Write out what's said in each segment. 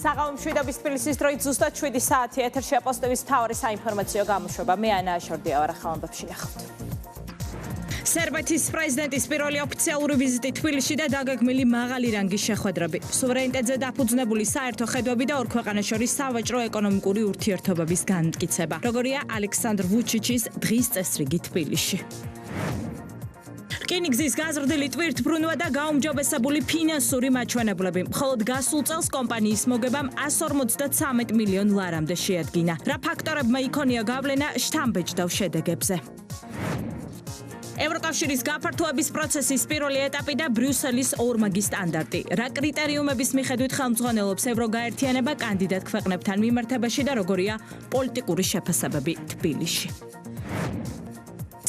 საღამო მშვიდობის თბილისის დროით ზუსტად 7 საათი ეთერშია პოსტების მთავარი საინფორმაციო გამოშვება. მე ანა აშორდია ვარ, ახალამბებში ნახავთ. სერბეთის პრეზიდენტის პირველი ოფიციალური ვიზიტი თბილისში და დაგეგმილი მაღალი რანგის შეხვედრები. სუვერენიტეტზე დაფუძნებული საერთო ხედვები და ორ ქვეყანას შორის სავაჭრო-ეკონომიკური ურთიერთობების განმტკიცება. როგორია ალექსანდრ ვუჩიჩის დღის წესრიგი თბილისში. რკინიგზის გაზრდილი ტვირთბრუნვა და გაუმჯობესებული ფინანსური მაჩვენებლები. მხოლოდ გასულ წელს კომპანიის მოგებამ 153 მილიონ ლარამდე შეადგინა. რა ფაქტორებმა იქონია გავლენა შთამბეჭდავ შედეგებზე? ევროკავშირის გაფართოების პროცესის პირველი ეტაპი და ბრიუსელის ორმაგი სტანდარტი. რა კრიტერიუმების მიხედვით ხელმძღვანელობს ევროგაერთიანება კანდიდატ ქვეყნებთან მიმართებაში და როგორია პოლიტიკური შეფასებები თბილისში.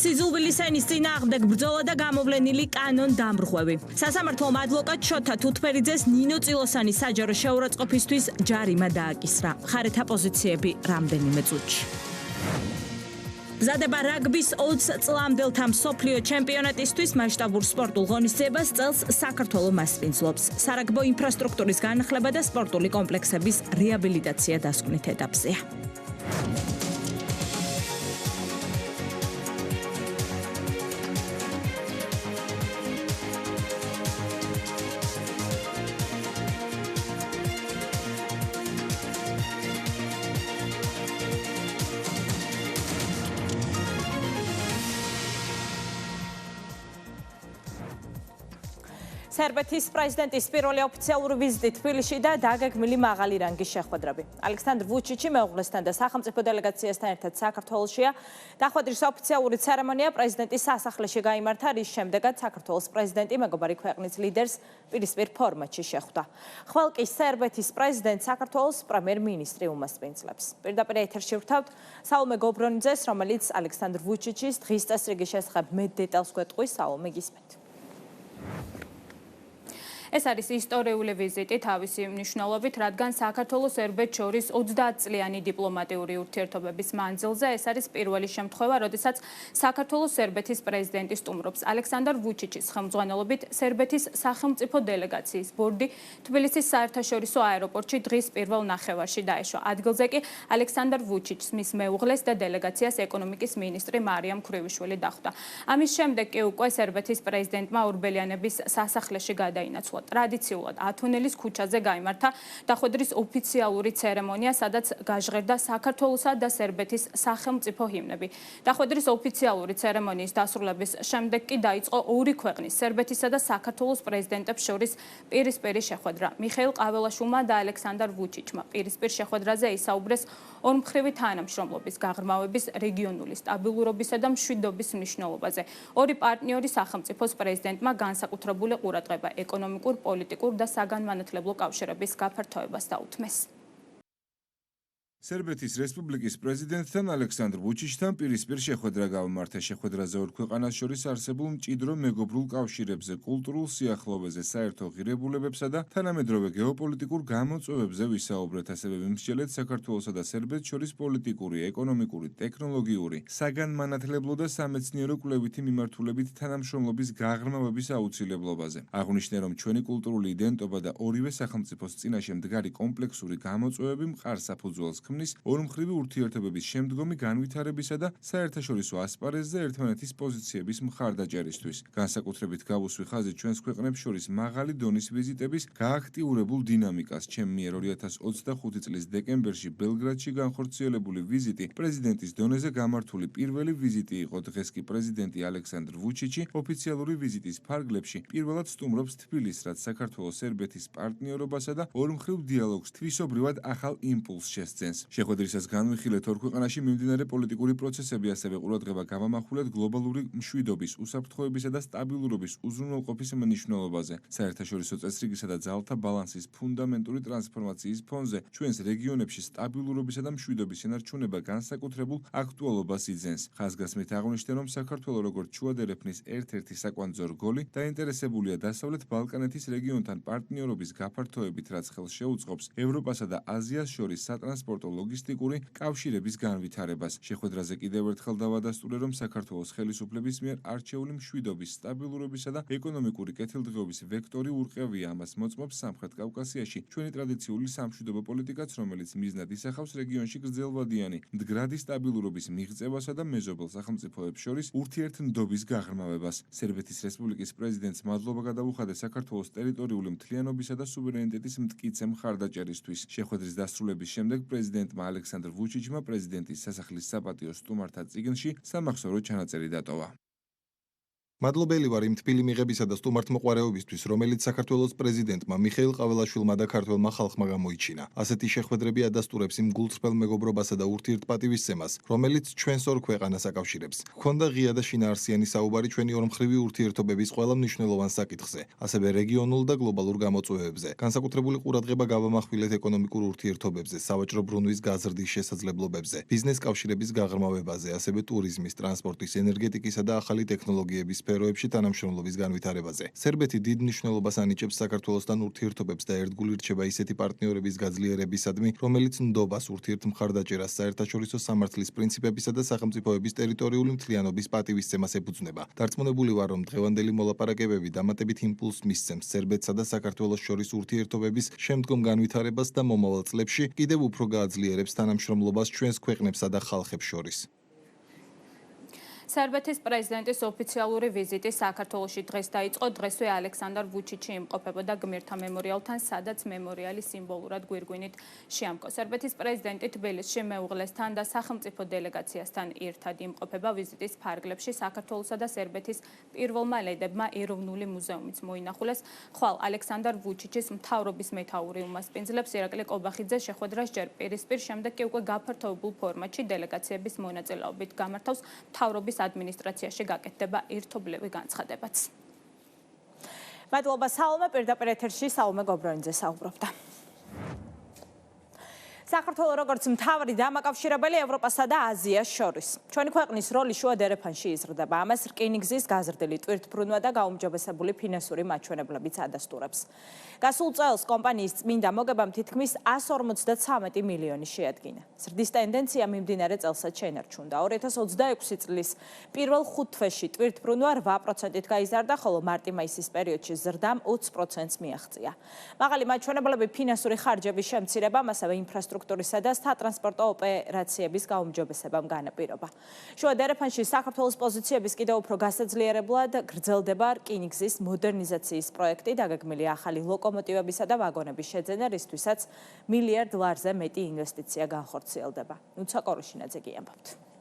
სიზულვილის ენის წინააღმდეგ ბრძოლა და გამოვლენილი კანონ დამრღვევი. სასამართლომ ადვოკატ შოთა თუთფერიძეს ნინო წილოსანის საჯარო შეურაცხყოფისთვის ჯარიმა დააკისრა. მხარეთა პოზიციები რამდენიმე წუთში. მზადება რაგბის 20 წლამდელთა მსოფლიო ჩემპიონატისთვის მასშტაბურ სპორტულ ღონისძიებას წელს საქართველოს მასპინძლობს. სარაგბო ინფრასტრუქტურის განახლება და სპორტული კომპლექსების რეაბილიტაცია დასკვნით ეტაპზეა. სერბეთის პრეზიდენტის პირველი ოფიციალური ვიზიტი თბილისში და დაგეგმილი მაღალი რანგის შეხვედრები. ალექსანდრ ვუჩიჩი მეუღლესთან და სახელმწიფო დელეგაციასთან ერთად საქართველოშია. დახვედრის ოფიციალური ცერემონია პრეზიდენტის სასახლეში გაიმართა, რის შემდეგაც საქართველოს პრეზიდენტი მეგობარი ქვეყნის ლიდერს პირისპირ ფორმატში შეხვდა. ხვალ კი სერბეთის პრეზიდენტს საქართველოს პრემიერ-მინისტრი უმასპინძლებს. პირდაპირ ეთერში ვთავთ საულმე გობრონიძეს, რომელიც ალექსანდრ ვუჩიჩის დღის წესრიგის შესახებ მეტ დეტალს გვეტყვის. საულმე, გისმენთ. ეს არის ისტორიული ვიზიტი თავისი მნიშვნელობით, რადგან საქართველოს სერბეთს შორის 30 წლიანი დიპლომატიური ურთიერთობების მანძილზე ეს არის პირველი შემთხვევა, როდესაც საქართველოს სერბეთის პრეზიდენტი სტუმრობს. ალექსანდრ ვუჩიჩის ხელმძღვანელობით სერბეთის სახელმწიფო დელეგაციის ბორდი თბილისის საერთაშორისო აეროპორტში დღის პირველ ნახევარში დაეშვა. ადგილზე კი ალექსანდრ ვუჩიჩს, მის მეუღლეს და დელეგაციას ეკონომიკის მინისტრი მარიამ ქრივიშვილი დახვდა. ამის შემდეგ კი უკვე სერბეთის პრეზიდენტმა ორბელიანების სასახლეში გადაინაცვლა. ტრადიციულად ათონელის ქუჩაზე გაიმართა დახვედრის ოფიციალური ცერემონია, სადაც გაჟღერდა საქართველოსა და სერბეთის სახელმწიფო ჰიმნები. დახვედრის ოფიციალური ცერემონიის დასრულების შემდეგ კი დაიწყო ორი ქვეყნის, სერბეთისა და საქართველოს პრეზიდენტებს შორის პირისპირი შეხვედრა. მიხეილ ყაველაშვილმა და ალექსანდრ ვუჩიჩმა პირისპირ შეხვედრაზე ისაუბრეს ორმხრივი თანამშრომლობის, გაღრმავების, რეგიონული სტაბილურობისა და მშვიდობის მნიშვნელობაზე. ორი პარტნიორი სახელმწიფოს პრეზიდენტმა განსაკუთრებული ყურადღება ეკონომიკურ, პოლიტიკურ და საგანმანათლებლო კავშირების გაფართოებას დაუთმეს. სერბეთის რესპუბლიკის პრეზიდენტთან ალექსანდრ ვუჩიჩთან პირისპირ შეხვედრა გამართა. შეხვედრაზე ორ ქვეყანას შორის არსებულ მჭიდრო მეგობრულ კავშირებზე, კულტურულ სიახლოვეზე, საერთო ღირებულებებსა და თანამედროვე გეოპოლიტიკურ გამოწვევებზე ვისაუბრეთ. ასევე მიმსჯელეთ საქართველოსა და სერბეთს შორის პოლიტიკური, ეკონომიკური, ტექნოლოგიური, საგანმანათლებლო და სამეცნიერო კვლევითი მიმართულებით თანამშრომლობის გაღრმავების აუცილებლობაზე. აღვნიშნე, რომ ჩვენი კულტურული იდენტობა და ორივე სახელმწიფოს წინაშე მდგარი კომპლექსური გამოწვევები მყარ საფუძველს ორმხრივი ურთიერთობების შემდგომი განვითარებისა და საერთაშორისო ასპარეზზე ერთმანეთის პოზიციების მხარდაჭერისთვის. განსაკუთრებით გავუსვი ხაზი ჩვენს ქვეყნებს შორის მაღალი დონის ვიზიტების გააქტიურებულ დინამიკას. ჩემ მიერ 2025 წლის დეკემბერში ბელგრადში განხორციელებული ვიზიტი პრეზიდენტის დონეზე გამართული პირველი ვიზიტი იყო. დღეს კი პრეზიდენტი ალექსანდრ ვუჩიჩი ოფიციალური ვიზიტის ფარგლებში პირველად სტუმრობს თბილისს, რაც საქართველოს სერბეთის პარტნიორობასა და ორმხრივ დიალოგს თვისობრივად ახალ იმპულსს შესძენს. შეხვედრისას განვიხილეთ ორ ქვეყანაში მიმდინარე პოლიტიკური პროცესები, ასევე ყურადღება გავამახვილეთ გლობალური მშვიდობის, უსაფრთხოებისა და სტაბილურობის უზრუნველყოფის მნიშვნელობაზე. საერთაშორისო წესრიგისა და ძალთა ბალანსის ფუნდამენტური ტრანსფორმაციის ფონზე ჩვენს რეგიონებში სტაბილურობისა და მშვიდობის ენარჩუნება განსაკუთრებულ აქტუალობას იძენს. ხაზგასმით აღვნიშნე, რომ საქართველოს როგორც შუადერეფნის ერთ-ერთი საკვანძო რგოლი დაინტერესებულია დასავლეთ ბალკანეთის რეგიონთან პარტნიორობის გაფართოებით, რაც ხელს შეუწყობს ევროპასა და აზიას შორის სატრანსპორტო საავტოლოგისტიკური კავშირების განვითარებას. შეხვედრაზე კიდევ ერთხელ დავადასტურე, რომ საქართველოს ხელისუფლების მიერ არჩეული მშვიდობის, სტაბილურობისა და ეკონომიკური კეთილდღეობის ვექტორი ურყევია. ამას მოწმობს სამხრეთ კავკასიაში ჩვენი ტრადიციული სამშვიდობო პოლიტიკაც, რომელიც მიზნად ისახავს რეგიონში გრძელვადიანი მდგრადი სტაბილურობის მიღწევასა და მეზობელ სახელმწიფოებს შორის ურთიერთნდობის გაღრმავებას. სერბეთის რესპუბლიკის პრეზიდენტს მადლობა გადაუხადა საქართველოს ტერიტორიული მთლიანობისა და სუვერენიტეტის მტკიცე მხარდაჭერისთვის. შეხვედრის დასრულების შემდეგ პრეზიდენტმა ალექსანდრ ვუჩიჩმა პრეზიდენტის სასახლის საპატიო სტუმართა წიგნში სამახსოვრო ჩანაწერი დატოვა. მადლობელი ვარ იმ თბილი მიღებისა და სტუმართმოყვარეობისთვის, რომელიც საქართველოს პრეზიდენტმა მიხეილ ყაველაშვილმა და ქართველმა ხალხმა გამოიჩინა. ასეთი შეხვედრები ადასტურებს იმ გულწრფელ მეგობრობასა და ურთიერთპატივისცემას, რომელიც ჩვენს ორ ქვეყანას აკავშირებს. ჰქონდა ღია და შინაარსიანი საუბარი ჩვენი ორმხრივი ურთიერთობების ყველა მნიშვნელოვან საკითხზე, ასევე რეგიონულ და გლობალურ გამოწვევებზე. განსაკუთრებული ყურადღება გავამახვილეთ ეკონომიკურ ურთიერთობებზე, სავაჭრო ბრუნვის გაზრდის შესაძლებლობებზე, ბიზნეს კავშირების გაღრმავებაზე, ასევე ტურიზმის, ტრანსპორტის, ენერგეტიკისა და ახალი ტექნოლოგიების სფეროებში თანამშრომლობის განვითარებაზე. სერბეთი დიდ მნიშვნელობას ანიჭებს საქართველოსთან ურთიერთობებს და ერთგული რჩება ისეთი პარტნიორების გაძლიერებისადმი, რომელიც ნდობას, ურთიერთმხარდაჭერას, საერთაშორისო სამართლის პრინციპებისა და სახელმწიფოების ტერიტორიული მთლიანობის პატივისცემას ეფუძნება. დარწმუნებული ვარ, რომ დღევანდელი მოლაპარაკებები დამატებით იმპულსს მისცემს სერბეთსა და საქართველოს შორის ურთიერთობების შემდგომ განვითარებას და მომავალ წლებში კიდევ უფრო გააძლიერებს თანამშრომლობას ჩვენს ქვეყნებსა და ხალხებს შორის. სერბეთის პრეზიდენტის ოფიციალური ვიზიტი საქართველოში დღეს დაიწყო. დღესვე ალექსანდრ ვუჩიჩი იმყოფებოდა გმირთა მემორიალთან, სადაც მემორიალი სიმბოლურად გვირგვინით შეამკო. სერბეთის პრეზიდენტი თბილისში მეუღლესთან და სახელმწიფო დელეგაციასთან ერთად იმყოფება. ვიზიტის ფარგლებში საქართველოსა და სერბეთის პირველმა ლედებმა ეროვნული მუზეუმიც მოინახულეს. ხვალ ალექსანდრ ვუჩიჩის მთავრობის მეთაური უმასპინძლებს ირაკლი კობახიძე შეხვედრას ჯერ პირისპირ, შემდეგ კი უკვე გაფართოებულ ფორმატში დელეგაციების მონაწილეობით გამართავს. მთავრობის ადმინისტრაციაში გაკეთდება ერთობლივი განცხადებაც. მადლობა საულმე, პირდაპირ ეთერში საულმე გობრონიძე საუბრობდა. საქართველოს როგორც მთავარი დამაკავშირებელი ევროპასა და აზიას შორის. ჩვენი ქვეყნის როლი შუა დერეფანში იზრდება. ამას რკინიგზის გაზრდილი ტვირთბრუნვა და გაუმჯობესებული ფინანსური მაჩვენებლებიც ადასტურებს. გასულ წელს კომპანიის წმინდა მოგებამ თითქმის 153 მილიონი შეადგინა. ზრდის ტენდენცია მიმდინარე წელსაც შეინარჩუნდა. 2026 წლის პირველ 5 თვეში ტვირთბრუნვა 8%-ით გაიზარდა, ხოლო მარტი-მაისის პერიოდში ზრდამ 20%-ს მიაღწია. მაღალი მაჩვენებლები ფინანსური ხარჯების შემცირებამ, ასევე ინფრასტრუქტურისა და სატრანსპორტო ოპერაციების გაუმჯობესებამ განაპირობა. შუა დერეფანში საქართველოს პოზიციების კიდევ უფრო გასაძლიერებლად გრძელდება რკინიგზის მოდერნიზაციის პროექტი, დაგეგმილია ახალი ლოკომოტივებისა და ვაგონების შეძენა, რისთვისაც $1 მილიარდ მეტი ინვესტიცია განხორციელდება. ნუცა კოროშინაძე გიამბობთ.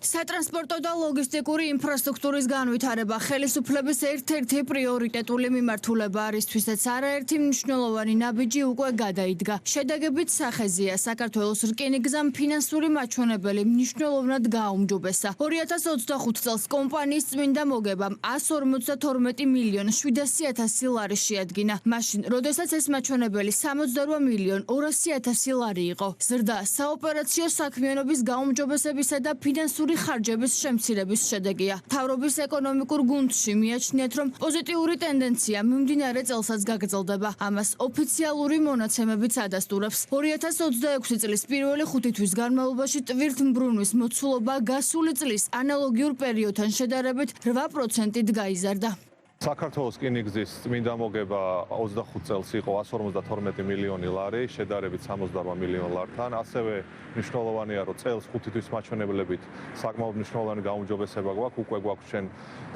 სატრანსპორტო და ლოგისტიკური ინფრასტრუქტურის განვითარება ხელისუფლების ერთ-ერთი პრიორიტეტული მიმართულებაა, რისთვისაც არაერთი მნიშვნელოვანი ნაბიჯი უკვე გადაიდგა. შედეგებით სახეზია საქართველოს რკინიგზამ ფინანსური მაჩვენებელი მნიშვნელოვნად გააუმჯობესა. 2025 წელს კომპანიის წმინდა მოგებამ 152 მილიონ 700,000 ლარი შეადგინა. მაშინ, როდესაც ეს მაჩვენებელი 68 მილიონ 200,000 ლარი იყო. ზრდა საოპერაციო საქმიანობის გაუმჯობესებისა და ფინანსური ხარჯების შემცირების შედეგია. მთავრობის ეკონომიკურ გუნდში მიაჩნიათ, რომ პოზიტიური ტენდენცია მიმდინარე წელსაც გაგრძელდება. ამას ოფიციალური მონაცემებიც ადასტურებს. 2026 წლის პირველი 5 თვის განმავლობაში ტვირთმბრუნვის მოცულობა გასული წლის ანალოგიურ პერიოდთან შედარებით 8%-ით გაიზარდა. საქართველოს რკინიგზის წმინდა მოგება 25 წელს იყო 152 მილიონი ლარი, შედარებით 68 მილიონ ლართან. ასევე მნიშვნელოვანია, რომ წელს 5 თვის მაჩვენებლებით საკმაოდ მნიშვნელოვანი გაუმჯობესება გვაქვს. უკვე გვაქვს ჩვენ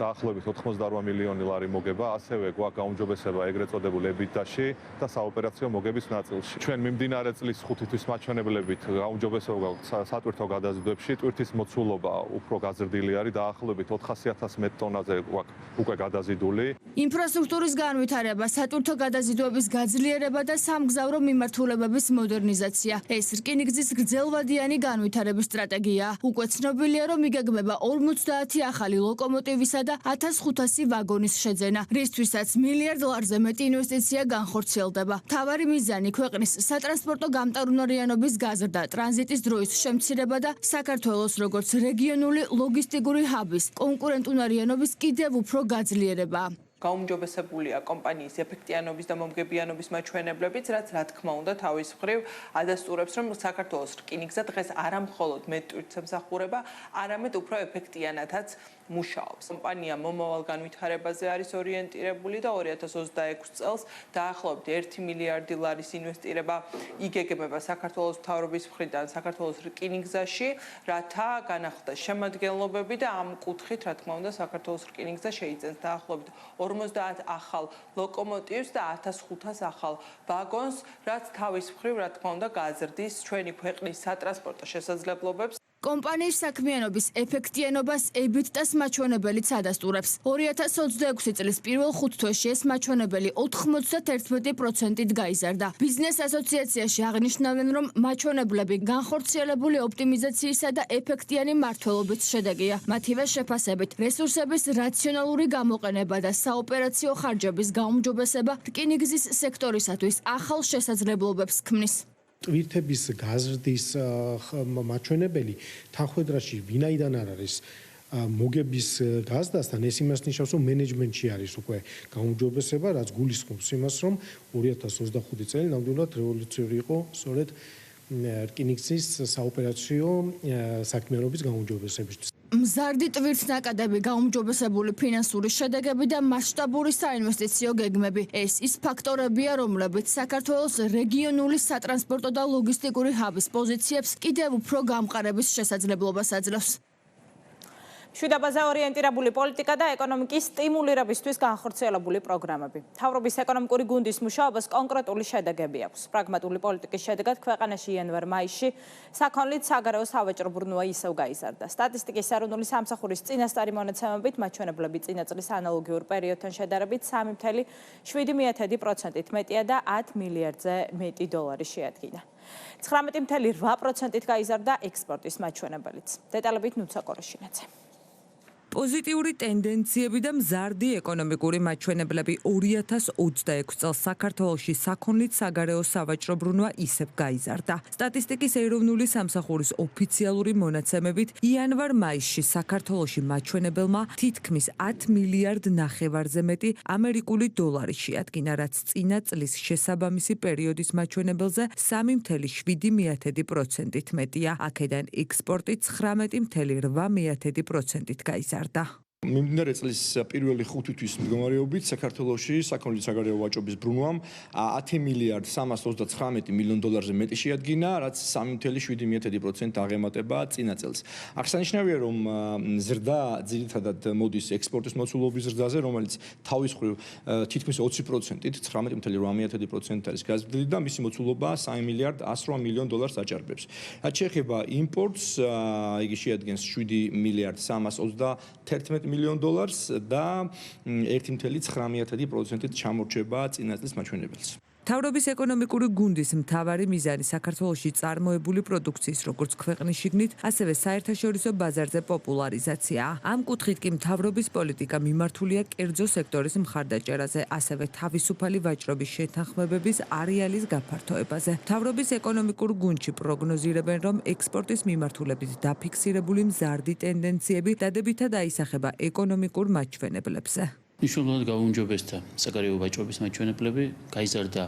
დაახლოებით 88 მილიონი ლარი მოგება, ასევე გვაქვს გაუმჯობესება ეგრეთ წოდებულ EBITDA-ში და საოპერაციო მოგების ნაწილში. ჩვენ მიმდინარე წლის 5 თვის მაჩვენებლებით გაუმჯობესება გვაქვს სატვირთო გადაზიდვებში. ტვირთის მოცულობა უფრო გაზრდილი არის, დაახლოებით 400,000 მეტ ტონაზე გვაქვს უკვე გადაზიდული. ინფრასტრუქტურის განვითარება, სატვირთო გადაზიდვების გაძლიერება და სამგზავრო მიმართულებების მოდერნიზაცია. ეს რკინიგზის გრძელვადიანი განვითარების სტრატეგიაა. უკვე ცნობილია, რომ იგეგმება 50 ახალი ლოკომოტივისა და 1500 ვაგონის შეძენა, რისთვისაც $1 მილიარდ მეტი ინვესტიცია განხორციელდება. მთავარი მიზანი ქვეყნის სატრანსპორტო გამტარუნარიანობის გაზრდა, ტრანზიტის დროის შემცირება და საქართველოს როგორც რეგიონული ლოგისტიკური ჰაბის კონკურენტუნარიანობის კიდევ უფრო გაძლიერება. გაუმჯობესებულია კომპანიის ეფექტიანობის და მომგებიანობის მაჩვენებლებიც, რაც რა თქმა უნდა თავის მხრივ ადასტურებს, რომ საქართველოს რკინიგზა დღეს არა მხოლოდ მეტ ტვირთს ემსახურება, არამედ უფრო ეფექტიანათაც მუშაობს. კომპანია მომავალ განვითარებაზე არის ორიენტირებული და 2026 წელს დაახლოებით 1 მილიარდი ლარის ინვესტირება იგეგმება საქართველოს მთავრობის მხრიდან საქართველოს რკინიგზაში, რათა განახლდეს შემადგენლობები და ამ კუთხით, რა თქმა უნდა, საქართველოს რკინიგზა შეიძენს დაახლოებით 50 ახალ ლოკომოტივს და 1500 ახალ ვაგონს, რაც თავის მხრივ, რა თქმა უნდა, გააზრდის ჩვენი ქვეყნის სატრანსპორტო შესაძლებლობებს. კომპანიის საქმიანობის ეფექტიანობას EBITDA-ს მაჩვენებელიც ადასტურებს. 2026 წლის პირველ 5 თვეში ეს მაჩვენებელი 91%-ით გაიზარდა. ბიზნეს ასოციაციაში აღნიშნავენ, რომ მაჩვენებლები განხორციელებული ოპტიმიზაციისა და ეფექტიანი მმართველობის შედეგია. მათივე შეფასებით, რესურსების რაციონალური გამოყენება და საოპერაციო ხარჯების გაუმჯობესება რკინიგზის სექტორისათვის ახალ შესაძლებლობებს ქმნის. ტვირთების გაზრდის მაჩვენებელი თანხმედრაში ვინაიდან არ არის მოგების გაზრდასთან ეს იმას ნიშნავს, რომ მენეჯმენტში არის უკვე გაუმჯობესება, რაც გულისხმობს იმას, რომ 2025 წელი ნამდვილად რევოლუციური იყო სწორედ რკინიგზის საოპერაციო საქმიანობის გაუმჯობესებისთვის. მზარდი ტვირთნაკადები, გაუმჯობესებული ფინანსური შედეგები და მასშტაბური საინვესტიციო გეგმები. ეს ის ფაქტორებია, რომლებიც საქართველოს რეგიონული სატრანსპორტო და ლოგისტიკური ჰაბის პოზიციებს კიდევ უფრო გამყარების შესაძლებლობას აძლევს. მშვიდობაზე ორიენტირებული პოლიტიკა და ეკონომიკის სტიმულირებისთვის განხორციელებული პროგრამები. მთავრობის ეკონომიკური გუნდის მუშაობას კონკრეტული შედეგები აქვს. პრაგმატული პოლიტიკის შედეგად ქვეყანაში იანვარ-მაისში საქონლით საგარეო სავაჭრო ბრუნვა ისევ გაიზარდა. სტატისტიკის ეროვნული სამსახურის წინასწარი მონაცემებით მაჩვენებლები წინა წლის ანალოგიურ პერიოდთან შედარებით 3.7%-ით მეტია და 10 მილიარდზე მეტი დოლარი შეადგინა. 19.8%-ით გაიზარდა ექსპორტის მაჩვენებელიც. დეტალებით ნუცა კოროშინაძე. პოზიტიური ტენდენციები და მზარდი ეკონომიკური მაჩვენებლები 2026 წელს საქართველოში საქონლით საგარეო სავაჭრო ბრუნვა ისევ გაიზარდა. სტატისტიკის ეროვნული სამსახურის ოფიციალური მონაცემებით იანვარ-მაისში საქართველოში მაჩვენებელმა თითქმის 10 მილიარდ ნახევარზე მეტი ამერიკული დოლარი შეადგინა, რაც წინა წლის შესაბამისი პერიოდის მაჩვენებელზე 3.7%-ით მეტია. აქედან ექსპორტი 19.8%-ით გაიზარდა. მიმდინარე წლის პირველი 5 თვის მდგომარეობით საქართველოში საქონლის საგარეო ვაჭრობის ბრუნვამ 10 მილიარდ 329 მილიონ დოლარზე მეტი შეადგინა, რაც 3.7% აღემატება წინა წელს. აღსანიშნავია, რომ ზრდა ძირითადად მოდის ექსპორტის მოცულობის ზრდაზე, რომელიც თავის მხრივ თითქმის 20%-ით 19.8% არის გაზრდილი და მისი მოცულობა 3 მილიარდ 108 მილიონ დოლარს აჭარბებს. რაც შეეხება იმპორტს, იგი შეადგენს 7 მილიარდ 331 მილიონ დოლარს და 1.9%-ით ჩამორჩება წინა წლის მაჩვენებელს. მთავრობის ეკონომიკური გუნდის მთავარი მიზანი საქართველოში წარმოებული პროდუქციის როგორც ქვეყნის შიგნით, ასევე საერთაშორისო ბაზარზე პოპულარიზაციაა. ამ კუთხით კი მთავრობის პოლიტიკა მიმართულია კერძო სექტორის მხარდაჭერაზე, ასევე თავისუფალი ვაჭრობის შეთანხმებების არეალის გაფართოებაზე. მთავრობის ეკონომიკურ გუნდში პროგნოზირებენ, რომ ექსპორტის მიმართულებით დაფიქსირებული მზარდი ტენდენციები დადებითად აისახება ეკონომიკურ მაჩვენებლებზე. მნიშვნელოვნად გაუმჯობესდა საგარეო ვაჭრობის მაჩვენებლები, გაიზარდა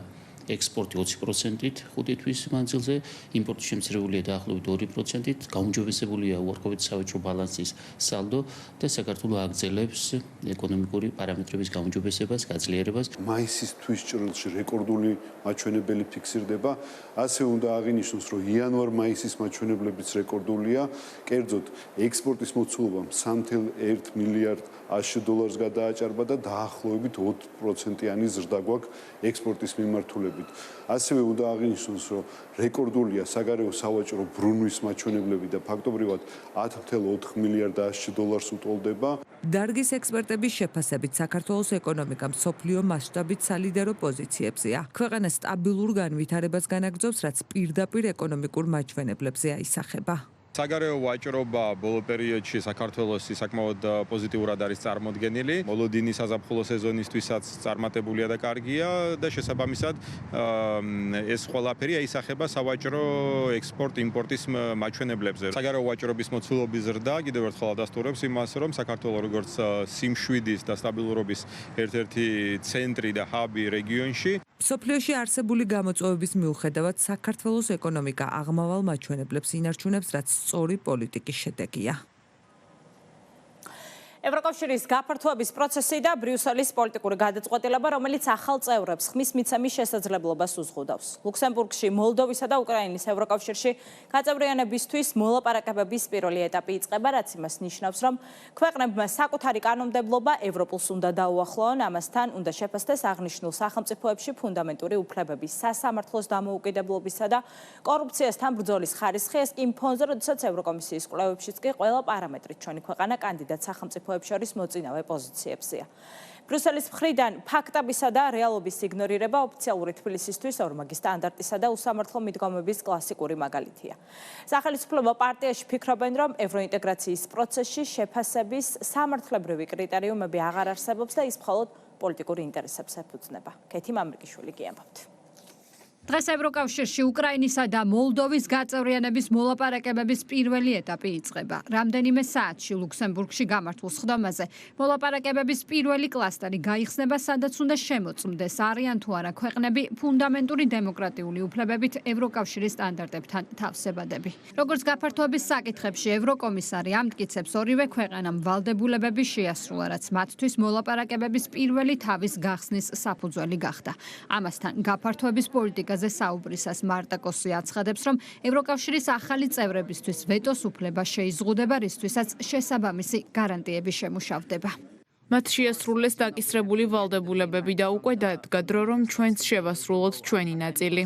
ექსპორტი 20%-ით 5 თვის მანძილზე, იმპორტი შემცირებულია დაახლოებით 2%-ით, გაუმჯობესებულია უარყოფითი სავაჭრო ბალანსის სალდო და საქართველოს აგრძელებს ეკონომიკური პარამეტრების გაუმჯობესებას, გაძლიერებას. მაისის თვის ჭრილში რეკორდული მაჩვენებელი ფიქსირდება. ასე უნდა აღინიშნოს, რომ იანვარ-მაისის მაჩვენებლებიც რეკორდულია. კერძოდ, ექსპორტის მოცულობა 3.1 მილიარდ $100 დოლარს გადააჭარბა და დაახლოებით 20%-იანი ზრდა გვაქვს ექსპორტის მიმართულებით. ასევე უნდა აღინიშნოს, რომ რეკორდულია საგარეო სავაჭრო ბრუნვის მაჩვენებლები და ფაქტობრივად 10.4 მილიარდ $100 დოლარს უტოლდება. დარგის ექსპერტების შეფასებით საქართველოს ეკონომიკა მსოფლიო მასშტაბით სალიდერო პოზიციებზეა. ქვეყანა სტაბილურ განვითარებას განაგრძობს, რაც პირდაპირ ეკონომიკურ მაჩვენებლებზე აისახება. საგარეო ვაჭრობა ბოლო პერიოდში საქართველოს საკმაოდ პოზიტიურად არის წარმოდგენილი. მოლოდინი საზაფხულო სეზონისთვისაც წარმატებულია და კარგია და შესაბამისად ეს ყველაფერი აისახება სავაჭრო ექსპორტ-იმპორტის მაჩვენებლებზე. საგარეო ვაჭრობის მოცულობის ზრდა კიდევ ერთხელ ადასტურებს იმას, რომ საქართველოს როგორც სიმშვიდის და სტაბილურობის ერთ-ერთი ცენტრი და ჰაბი რეგიონში სოფლიოში არსებული გამოწვევების მიუხედავად საქართველოს ეკონომიკა აღმავალ მაჩვენებლებს ინარჩუნებს, რაც სწორი პოლიტიკის შედეგია. ევროკავშირის გაფართოების პროცესი და ბრიუსელის პოლიტიკური გადაწყვეტილება, რომელიც ახალ წევრებს ხმის მიცემის შესაძლებლობას უზღუდავს. ლუქსემბურგში, მოლდოვისა და უკრაინის ევროკავშირში გაწევრიანებისთვის მოლაპარაკებების პირველი ეტაპი იწყება, რაც იმას ნიშნავს, რომ ქვეყნებმა საკუთარი კანონმდებლობა ევროპულს უნდა დაუახლოვონ, ამასთან უნდა შეფასდეს აღნიშნულ სახელმწიფოებში ფუნდამენტური უფლებების, სასამართლოს დამოუკიდებლობისა და კორუფციასთან ბრძოლის ხარისხი, ეს კი იმ ფონზე, როდესაც ევროკომისიის კვლევებშიც კი ყველა პარამეტრით ჩვენი ქვეყანა კანდიდატ სახელმწიფოებში შორის მოწინავე პოზიციებზეა. ბრიუსელის მხრიდან ფაქტებისა და რეალობის იგნორირება ოფიციალური თბილისისთვის ორმაგი სტანდარტისა და უსამართლო მიდგომების კლასიკური მაგალითია. სახელმწიფო პარტიაში ფიქრობენ, რომ ევროინტეგრაციის პროცესში შეფასების სამართლებრივი კრიტერიუმები აღარ არსებობს და ის მხოლოდ პოლიტიკურ ინტერესებს ეფუძნება. ქეთი მამრიკიშვილი გიამბობთ. დღეს ევროკავშირში უკრაინისა და მოლდოვის გაწევრიანების მოლაპარაკებების პირველი ეტაპი იწყება. რამდენიმე საათში ლუქსემბურგში გამართულ სხდომაზე მოლაპარაკებების პირველი კლასტერი გაიხსნება, სადაც უნდა შემოწმდეს არიან თუ არა ქვეყნები ფუნდამენტური დემოკრატიული უფლებებით ევროკავშირის სტანდარტებთან თავსებადები. როგორც გაფართოების საკითხებში ევროკომისარი ამტკიცებს, ორივე ქვეყანამ ვალდებულებები შეასრულა, რაც მათთვის მოლაპარაკებების პირველი თავის გახსნის საფუძველი გახდა. ამასთან გაფართოების პოლიტიკა საუბრისას მარტა კოსი აცხადებს, რომ ევროკავშირის ახალი წევრებისთვის ვეტოს უფლება შეიზღუდება, რისთვისაც შესაბამისი გარანტიები შემუშავდება. მათ შეასრულეს დაკისრებული ვალდებულებები და უკვე დადგა დრო, რომ ჩვენც შევასრულოთ ჩვენი ნაწილი.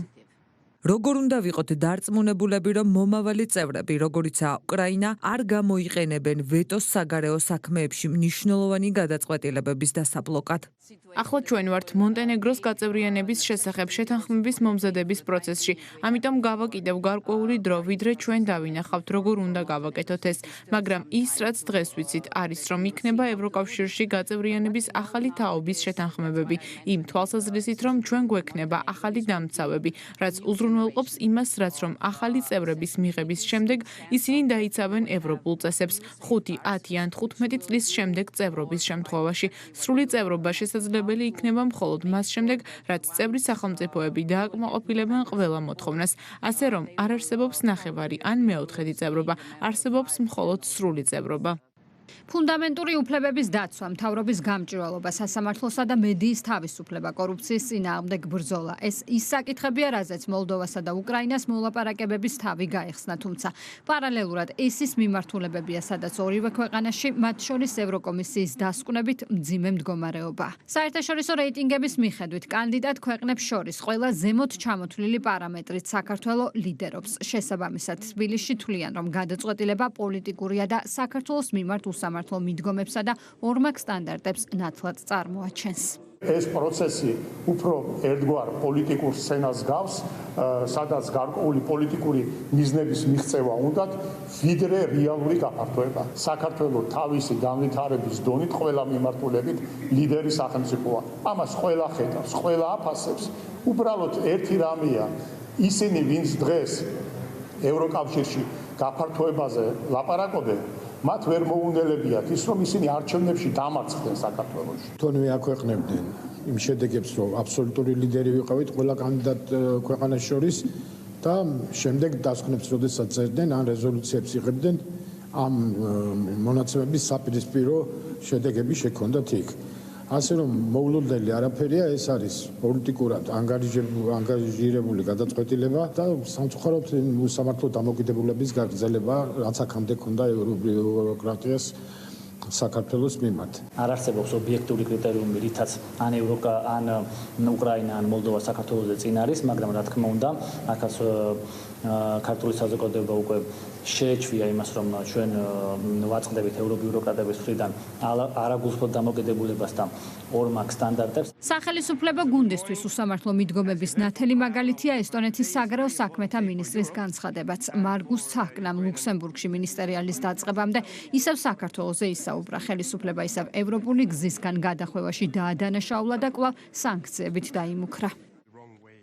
როგორ უნდა ვიყოთ დარწმუნებულები, რომ მომავალი წევრები, როგორიცაა უკრაინა, არ გამოიყენებენ ვეტოს საგარეო საქმეებში მნიშვნელოვანი გადაწყვეტილებების დასაბლოკად? ახლა ჩვენ ვართ მონტენეგროს გაწევრიანების შესახებ შეთანხმების მომზადების პროცესში, ამიტომ გავაკიდევ გარკვეული დრო, ვიდრე ჩვენ დავინახავთ, როგორ უნდა გავაკეთოთ ეს, მაგრამ ის, რაც დღეს ვიცით, არის, რომ იქნება ევროკავშირში გაწევრიანების ახალი თაობის შეთანხმებები, იმ თვალსაზრისით, რომ ჩვენ გვექნება ახალი დამცავები, რაც უზრუნველყოფს იმას, რაც რომ ახალი წევრების მიღების შემდეგ ისინი დაიცავენ ევროპულ წესებს 5, 10 ან 15 წლის შემდეგ წევრობის შემთხვევაში. სრული წევრობა შესაძლებელი იქნება მხოლოდ მას შემდეგ, რაც წევრი სახელმწიფოები დააკმაყოფილებენ ყველა მოთხოვნას, ასე რომ არ არსებობს ნახევარი ან მეოთხედი წევრობა, არსებობს მხოლოდ სრული წევრობა. ფუნდამენტური უფლებების დაცვა, მთავრობის გამჭვირვალობა, სასამართლოსა და მედიის თავისუფლება, კორუფციის წინააღმდეგ ბრძოლა. ეს ის საკითხებია, რაზეც მოლდოვასა და უკრაინას მოლაპარაკებების თავი გაიხსნა, თუმცა პარალელურად ეს ის მიმართულებებია, სადაც ორივე ქვეყანაში, მათ შორის ევროკომისიის დასკვნებით მძიმე მდგომარეობა. საერთაშორისო რეიტინგების მიხედვით კანდიდატ ქვეყნებს შორის ყველა ზემოთ ჩამოთვლილი პარამეტრით საქართველოს ლიდერობს. შესაბამისად, თბილისში თვლიან, რომ გადაწყვეტილება პოლიტიკურია და საქართველოს მიმართ სამართლო მიდგომებსა და ორმაგ სტანდარტებს ნათლად წარმოაჩენს. ეს პროცესი უფრო ერთგვარ პოლიტიკურ სცენას გავს, სადაც გარკვეული პოლიტიკური მიზნების მიღწევა უნდათ, ვიდრე რეალური გაფართოება. საქართველოს თავისი განვითარების დონით ყველა მიმართულებით ლიდერი სახელმწიფოა. ამას ყველა ხედავს, ყველა აფასებს. უბრალოდ ერთი რამეა, ისინი, ვინც დღეს ევროკავშირში გაფართოებაზე ლაპარაკობენ, მათ ვერ მოუნდელებიათ ის, რომ ისინი არჩევნებში დამარცხდნენ საქართველოში. თუნდაც აქვეყნებდნენ იმ შედეგებს, რომ აბსოლუტური ლიდერი ვიყავით ყველა კანდიდატ ქვეყანას შორის და შემდეგ დასკვნებს, როდესაც წერდნენ, ან რეზოლუციებს იღებდნენ, ამ მონაცემების საპირისპირო შედეგები შექონდათ იქ. ასე რომ მოულოდნელი არაფერია, ეს არის პოლიტიკურად ანგარიჟირებული გადაწყვეტილება და სამწუხაროდ სამართლო დამოკიდებულების გაგრძელება, რაც აქამდე ქონდა ევროკრატიას საქართველოს მიმართ. არ არსებობს ობიექტური კრიტერიუმი, რითაც ან უკრაინა, ან მოლდოვა საქართველოსზე წინ არის, მაგრამ რა თქმა უნდა, აქაც ქართული საზოგადოება უკვე შეეჩვია იმას, რომ ჩვენ ვაწყდებით ევრობიუროკრატების მხრიდან არაგულწრფელ დამოკიდებულებას და ორმაგ სტანდარტებს. სახელმწიფო გუნდისთვის უსამართლო მიდგომების ნათელი მაგალითია ესტონეთის საგარეო საქმეთა მინისტრის განცხადებაც. მარგუს ცაჰკნამ ლუქსემბურგში მინისტერიალის დაწყებამდე ისევ საქართველოზე ისაუბრა. ხელისუფლება ისევ ევროპული გზისგან გადახვევაში დაადანაშაულა და კვლავ სანქციებით დაიმუქრა.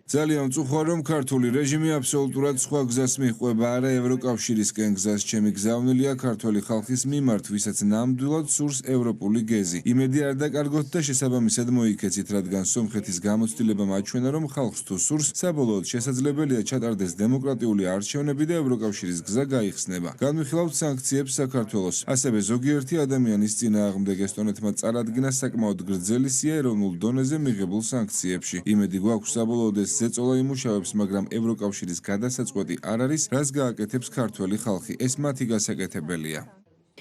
ძალიან მწუხარ, რომ ქართული რეჟიმი აბსოლუტურად სხვა გზას მიჰყვება, არა ევროკავშირისკენ გზას. ჩემი გზავნილია ქართული ხალხის მიმართ, ვისაც ნამდვილად სურს ევროპული გეზი. იმედი არ დაკარგოთ და შესაბამისად მოიქეცით, რადგან სომხეთის გამოცდილება მაჩვენა, რომ ხალხს თუ სურს, საბოლოოდ შესაძლებელია ჩატარდეს დემოკრატიული არჩევნები და ევროკავშირის გზა გაიხსნება. განვიხილავთ სანქციებს საქართველოს. ასევე ზოგიერთი ადამიანის წინააღმდეგ ესტონეთმა წარადგინა საკმაოდ გრძელი სია ეროვნულ დონეზე მიღებულ სანქციებში. იმედი გვაქვს საბოლოოდ ეს ზეწოლა იმუშავებს, მაგრამ ევროკავშირის გადასაწყვეტი არ არის, რას გააკეთებს ქართველი ხალხი. ეს მათი გასაკეთებელია.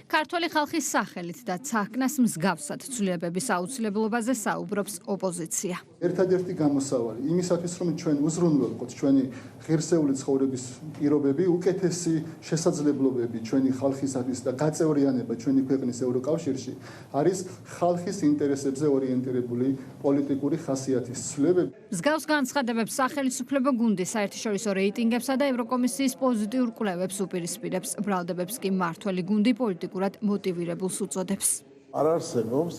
ქართველი ხალხის სახელით და ცაჰკნას მსგავსად ცვლილებების აუცილებლობაზე საუბრობს ოპოზიცია. ერთადერთი გამოსავალი იმისათვის, რომ ჩვენ უზრუნველყოთ ჩვენი ღირსეული ცხოვრების პირობები, უკეთესი შესაძლებლობები ჩვენი ხალხისათვის და გაწევრიანება ჩვენი ქვეყნის ევროკავშირში არის ხალხის ინტერესებზე ორიენტირებული პოლიტიკური ხასიათის ცვლილებები. მსგავს განცხადებებს სახელმწიფო გუნდი საერთაშორისო რეიტინგებსა და ევროკომისიის პოზიტიურ კვლევებს უპირისპირებს. ბრალდებებს კი მმართველი გუნდი პოლიტიკურად მოტივირებულს უწოდებს. არ არსებობს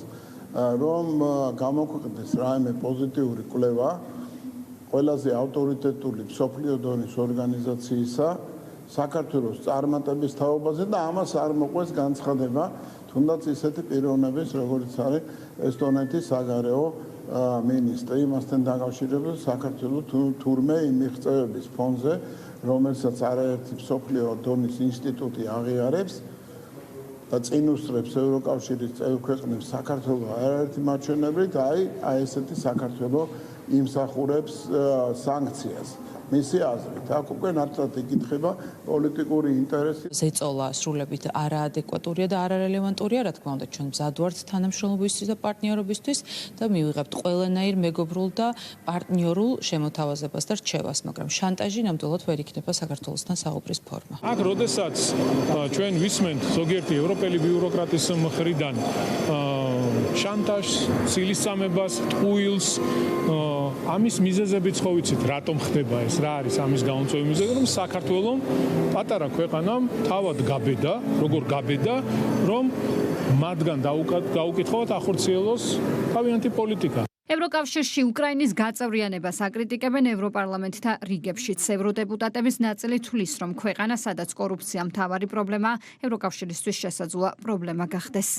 რომ გამოქვეყნდეს რაიმე პოზიტიური კვლევა ყველაზე ავტორიტეტული მსოფლიო დონის ორგანიზაციისა საქართველოს წარმატების თაობაზე და ამას არ მოყვეს განცხადება თუნდაც ისეთი პიროვნების როგორც არის ესტონეთის საგარეო მინისტრი. იმასთან დაკავშირებით საქართველოს თურმე იმ მიღწევების ფონზე, რომელსაც არაერთი მსოფლიო დონის ინსტიტუტი აღიარებს და წინუსწრებს ევროკავშირის წევრ ქვეყნებს საქართველოს არაერთი მაჩვენებლით, აი ესეთი საქართველოს იმსახურებს სანქციას. მისი აზრით, აქ უკვე ნათლად იკითხება პოლიტიკური ინტერესი. ზეწოლა სრულებით არაადეკვატურია და არარელევანტურია, რა თქმა უნდა, ჩვენ მზად ვართ თანამშრომლობისთვის და პარტნიორობისთვის და მივიღებთ ყველანაირ მეგობრულ და პარტნიორულ შემოთავაზებას და რჩევას, მაგრამ შანტაჟი ნამდვილად ვერ იქნება საქართველოსთან საუბრის ფორმა. აქ როდესაც ჩვენ ვისმენთ ზოგიერთი ევროპელი ბიუროკრატის მხრიდან შანტაჟს, ცილისწამებას, ტყუილს, ამის მიზეზებიც ხო ვიცით, რატომ ხდება ეს, რა არის ამის გამომწვევი მიზეზი, რომ საქართველოს პატარა ქვეყანამ თავად გაბედა, როგორ გაბედა, რომ მათგან დაუკითხავთ ახორციელოს თავიანთი პოლიტიკა. ევროკავშირში უკრაინის გაწევრიანებას აკრიტიკებენ ევროპარლამენტთა რიგებშიც. ევროდეპუტატების ნაწილი თვლის, რომ ქვეყანა, სადაც კორუფცია მთავარი პრობლემაა, ევროკავშირისთვის შესაძლოა პრობლემა გახდეს.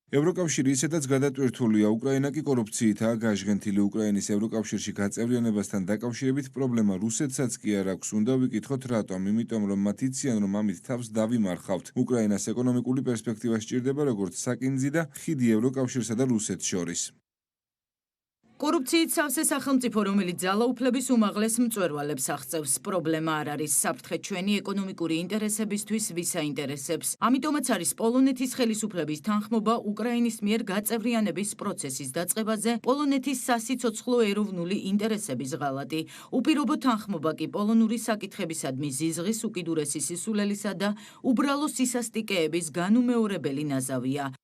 ევროკავშირი ისედაც გადატვირთულია, უკრაინა კი კორუფციითაა გაჟღენთილი. უკრაინის ევროკავშირში გაწევრიანებასთან დაკავშირებით პრობლემა რუსეთსაც კი არ აქვს. უნდა ვიკითხოთ რატომ? იმიტომ რომ მათ იციან, რომ ამით თავს დავიმარხავთ. უკრაინას ეკონომიკური პერსპექტივა სჭირდება როგორც საკინძი და ხიდი ევროკავშირსა და რუსეთს შორის. კორუფციით სავსე სახელმწიფო, რომელიც ძალაუფლების უმაღლეს მწვერვალებს აღწევს, პრობლემა არ არის. საფრთხე ჩვენი ეკონომიკური ინტერესებისთვის ვისაინტერესებს. ამიტომაც არის პოლონეთის ხელისუფლების თანხმობა უკრაინის მიერ გაწევრიანების პროცესის დაწყებაზე, პოლონეთის სასიცოცხლო ეროვნული ინტერესების ღალატი. უპირობო თანხმობა კი პოლონური საკითხებისადმი ზიზღის უკიდურესი სისულელისა და უბრალო სისასტიკეების განუმეორებელი ნაზავია.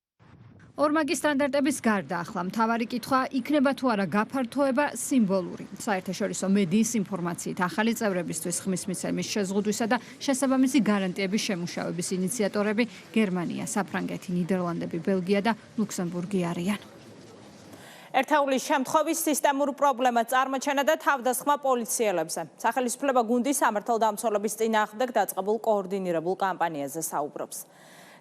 ორმაგი სტანდარტების გარდა ახლა მთავარი კითხვა იქნება თუ არა გაფართოება სიმბოლური. საერთაშორისო მედიის ინფორმაციით ახალი წევრებისთვის ხმის მიცემის შეზღუდვისა და შესაბამისი გარანტიების შემუშავების ინიციატორები გერმანია, საფრანგეთი, ნიდერლანდები, ბელგია და ლუქსემბურგი არიან. ერთეულის შემთხვევის სისტემურ პრობლემას წარმოჩენა და თავდასხმა პოლიციელებზე. სახელმწიფო გუნდი სამართალდამცველების წინააღმდეგ დაწყებულ კოორდინირებულ კამპანიაზე საუბრობს.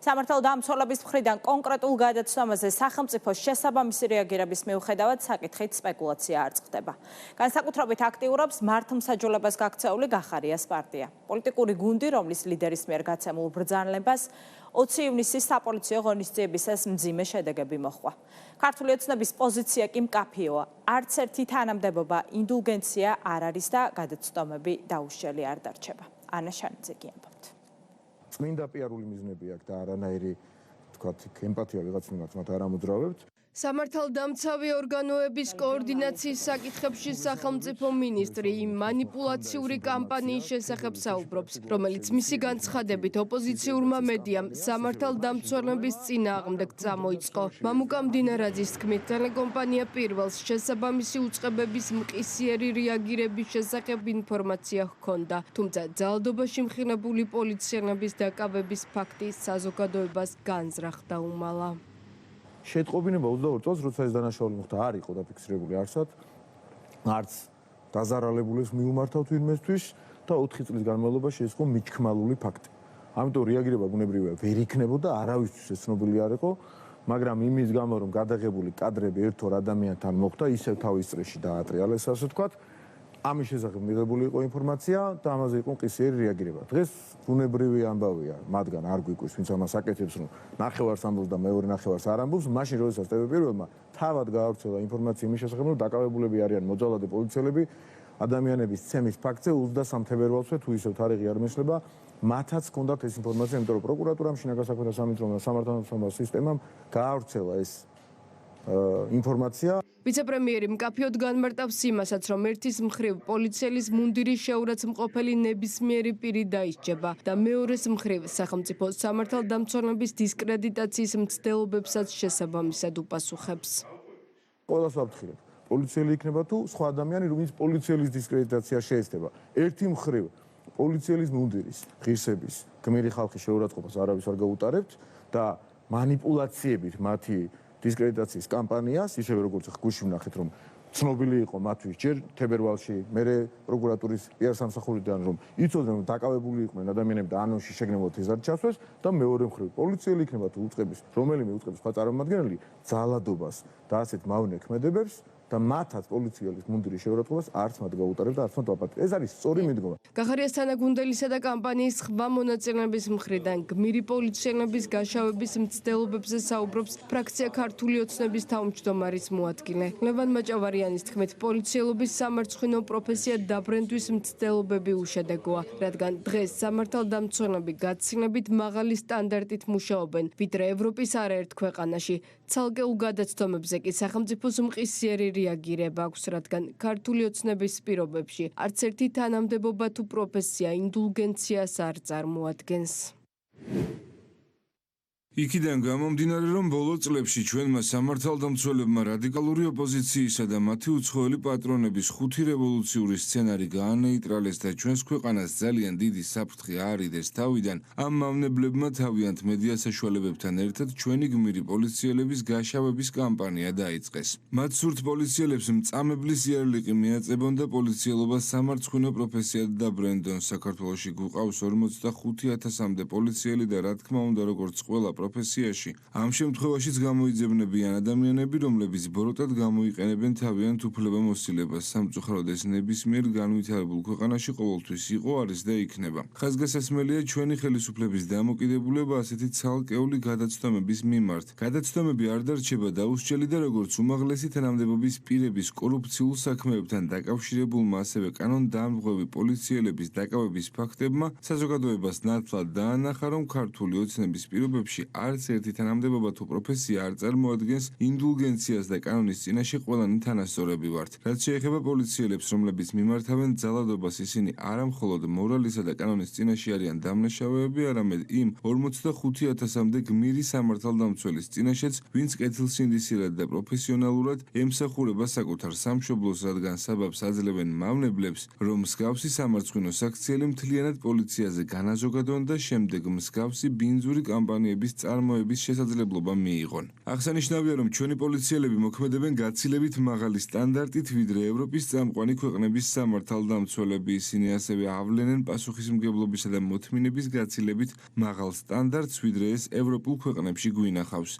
სამართალდამცველების მხრიდან კონკრეტულ გადაცემაზე სახელმწიფოს შესაბამისი რეაგირების მიუხედავად საკითხით სპეკულაცია არ წყდება. განსაკუთრებით აქტიურობს მართლმსაჯულებას გაქცეული გახარიას პარტია. პოლიტიკური გუნდი, რომლის ლიდერის მიერ გაცემულ ბრძანებას 20 ივნისის საპოლიციო ღონისძიებისას მძიმე შედეგები მოჰყვა. ქართული ოცნების პოზიცია კი მკაფიოა. არც ერთი თანამდებობა, ინდულგენცია არ არის და გადაცდომები დაუშლელი არ დარჩება. ანა შანიძე ამბობს. წმინდა პიარული მიზნები აქვს და არანაირი, თქვათ, ემპათია ვიღაც მიმართ მათ არ ამოძრავებთ. სამართალდამცავი ორგანოების კოორდინაციის საკითხებში სახელმწიფო მინისტრი იმ მანიპულაციური კამპანიის შესახებ საუბრობს, რომელიც მისი განცხადებით ოპოზიციურმა მედიამ სამართალდამცველების წინააღმდეგ წამოიწყო. მამუკა მდინარაძის თქმით, ტელეკომპანია პირველს შესაბამისი უწყებების მყისიერი რეაგირების შესახებ ინფორმაცია ჰქონდა, თუმცა ძალადობაში მხილებული პოლიციელების დაკავების ფაქტი საზოგადოებას განზრახდა უმალა. შეტყობინება 22 წელს, როცა ეს დანაშაული მოხდა, არ იყო დაფიქსირებული არსად. არც დაზარალებულებს მიუმართავთ ვინმესთვის და 4 წლის განმავლობაში ეს იყო მიჩქმალული ფაქტი. ამიტომ რეაგირება ბუნებრივია ვერ იქნებოდა, არავისთვის ეს ცნობილი არ იყო, მაგრამ იმის გამო რომ გადაღებული კადრები ერთ-ორ ადამიანთან მოხდა, ისევ თავის წრეში დაატრიალეს, ასე ვთქვათ. ამის შესახებ მიღებული იყო ინფორმაცია და ამაზე იყო მყისიერი რეაგირება. დღეს ბუნებრივი ამბავია, მათგან არ გვიკვირს, ვინც ამას აკეთებს, რომ ნახევარს ამბობს და მეორე ნახევარს არ ამბობს, მაშინ როდესაც TV1-მა თავად გაავრცელა ინფორმაცია იმის შესახებ, რომ დაკავებულები არიან მოძალადე პოლიციელები ადამიანების ცემის ფაქტზე 23 თებერვალსვე თუ ისევ თარიღი არ მეცლება, მათაც ჰქონდათ ეს ინფორმაცია, იმიტომ რომ პროკურატურამ, შინაგან საქმეთა სამინისტრომ და სამართალდამცავ სისტემამ გაავრცელა ეს ინფორმაცია. ვიცე-პრემიერი მკაფიოდ განმარტავს იმასაც, რომ ერთის მხრივ პოლიციელის მუნდირის შეურაცხმყოფელი ნებისმიერი პირი დაისჯება და მეორეს მხრივ სახელმწიფო სამართალდამცველების დისკრედიტაციის მცდელობებსაც შესაბამისად უპასუხებს. ყველას ვაფრთხილებ. პოლიციელი იქნება თუ სხვა ადამიანი, რომელიც პოლიციელის დისკრედიტაცია შეეცდება. ერთი მხრივ პოლიციელის მუნდირის, ღირსების, გმირი ხალხის შეურაცხყოფას არავის არ გაუტარებთ და манипуляციებით მათი დისკრედიტაციის კამპანიას, ისევე როგორც გუში ვნახეთ, რომ ცნობილი იყო მათთვის ჯერ თებერვალში, მერე პროკურატურის პიარ სამსახურიდან, რომ იცოდნენ, რომ დაკავებული იყვნენ ადამიანები და ანონში შეგნებოდ ეს არ ჩასვეს და მეორე მხრივ პოლიციელი იქნება თუ უწყების, რომელიმე უწყების სხვა წარმომადგენელი ძალადობას და ასეთ მავნე ქმედებებს და მათაც პოლიციელის მუნდირის შეურაცხყოფას არც მათ გაუტარებს და არც მათ ვაპატიებს. ეს არის სწორი მიდგომა. გახარიას თანაგუნდელისა და კამპანიის სხვა მონაწილეების მხრიდან გმირი პოლიციელების გაშავების მცდელობებზე საუბრობს ფრაქცია ქართული ოცნების თავმჯდომარის მოადგილე. ლევან მაჭავარიანის თქმით, პოლიციელობის სამარცხვინო პროფესია დაბრენდვის მცდელობები უშედეგოა, რადგან დღეს სამართალდამცველები გაცილებით მაღალი სტანდარტით მუშაობენ, ვიდრე ევროპის არაერთ ქვეყანაში. ცალკეულ გადაცდომებზე კი სახელმწიფოს მყისიერი რეაგირება აქვს, რადგან ქართული ოცნების პირობებში არც ერთი თანამდებობა თუ პროფესია ინდულგენციას არ წარმოადგენს. იქიდან გამომდინარე, რომ ბოლო წლებში ჩვენმა სამართალდამცველებმა რადიკალური ოპოზიციისა და მათი უცხოელი პატრონების ხუთი რევოლუციური სცენარი გაანეიტრალეს და ჩვენს ქვეყანას ძალიან დიდი საფრთხე აარიდეს თავიდან, ამ მავნებლებმა თავიანთ მედია საშუალებებთან ერთად ჩვენი გმირი პოლიციელების გაშავების კამპანია დაიწყეს. მათ სურთ პოლიციელებს მწამებლის იარლიყი მიაწებონ და პოლიციელობას სამარცხვინო პროფესიად დაბრენდონ. საქართველოში გვყავს 45,000-მდე პოლიციელი და რა თქმა უნდა, როგორც ყველა პროფესიაში. ამ შემთხვევაშიც გამოიძებნებიან ადამიანები, რომლებიც ბოროტად გამოიყენებენ თავიანთ უფლებამოსილებას. სამწუხაროდ ეს ნებისმიერ განვითარებულ ქვეყანაში ყოველთვის იყო, არის და იქნება. ხაზგასასმელია ჩვენი ხელისუფლების დამოკიდებულება ასეთი ცალკეული გადაცდომების მიმართ. გადაცდომები არ დარჩება დაუსჯელი და როგორც უმაღლესი თანამდებობის პირების კორუფციულ საქმეებთან დაკავშირებულმა, ასევე კანონდამღვევი პოლიციელების დაკავების ფაქტებმა საზოგადოებას ნათლად დაანახა, რომ ქართული ოცნების პირობებში არც ერთი თანამდებობა თუ პროფესია არ წარმოადგენს ინდულგენციას და კანონის წინაშე ყველანი თანასწორები ვართ. რაც შეეხება პოლიციელებს, რომლებიც მიმართავენ ძალადობას, ისინი არა მხოლოდ მორალისა და კანონის წინაშე არიან დამნაშავეები, არამედ იმ 45,000-მდე გმირი სამართალდამცველის წინაშეც, ვინც კეთილსინდისიერად და პროფესიონალურად ემსახურება საკუთარ სამშობლოს, რადგან საბაბს აძლევენ მავნებლებს, რომ მსგავსი სამარცხვინო საქციელი მთლიანად პოლიციაზე განაზოგადონ და შემდეგ მსგავსი ბინძური კამპანიების წარმოების შესაძლებლობა მიიღონ. აღსანიშნავია, რომ ჩვენი პოლიციელები მოქმედებენ გაცილებით მაღალი სტანდარტით, ვიდრე ევროპის წამყვანი ქვეყნების სამართალდამცველები. ისინი ასევე ავლენენ პასუხისმგებლობისა და მოთმინების გაცილებით მაღალ სტანდარტს, ვიდრე ეს ევროპულ ქვეყნებში გვინახავს.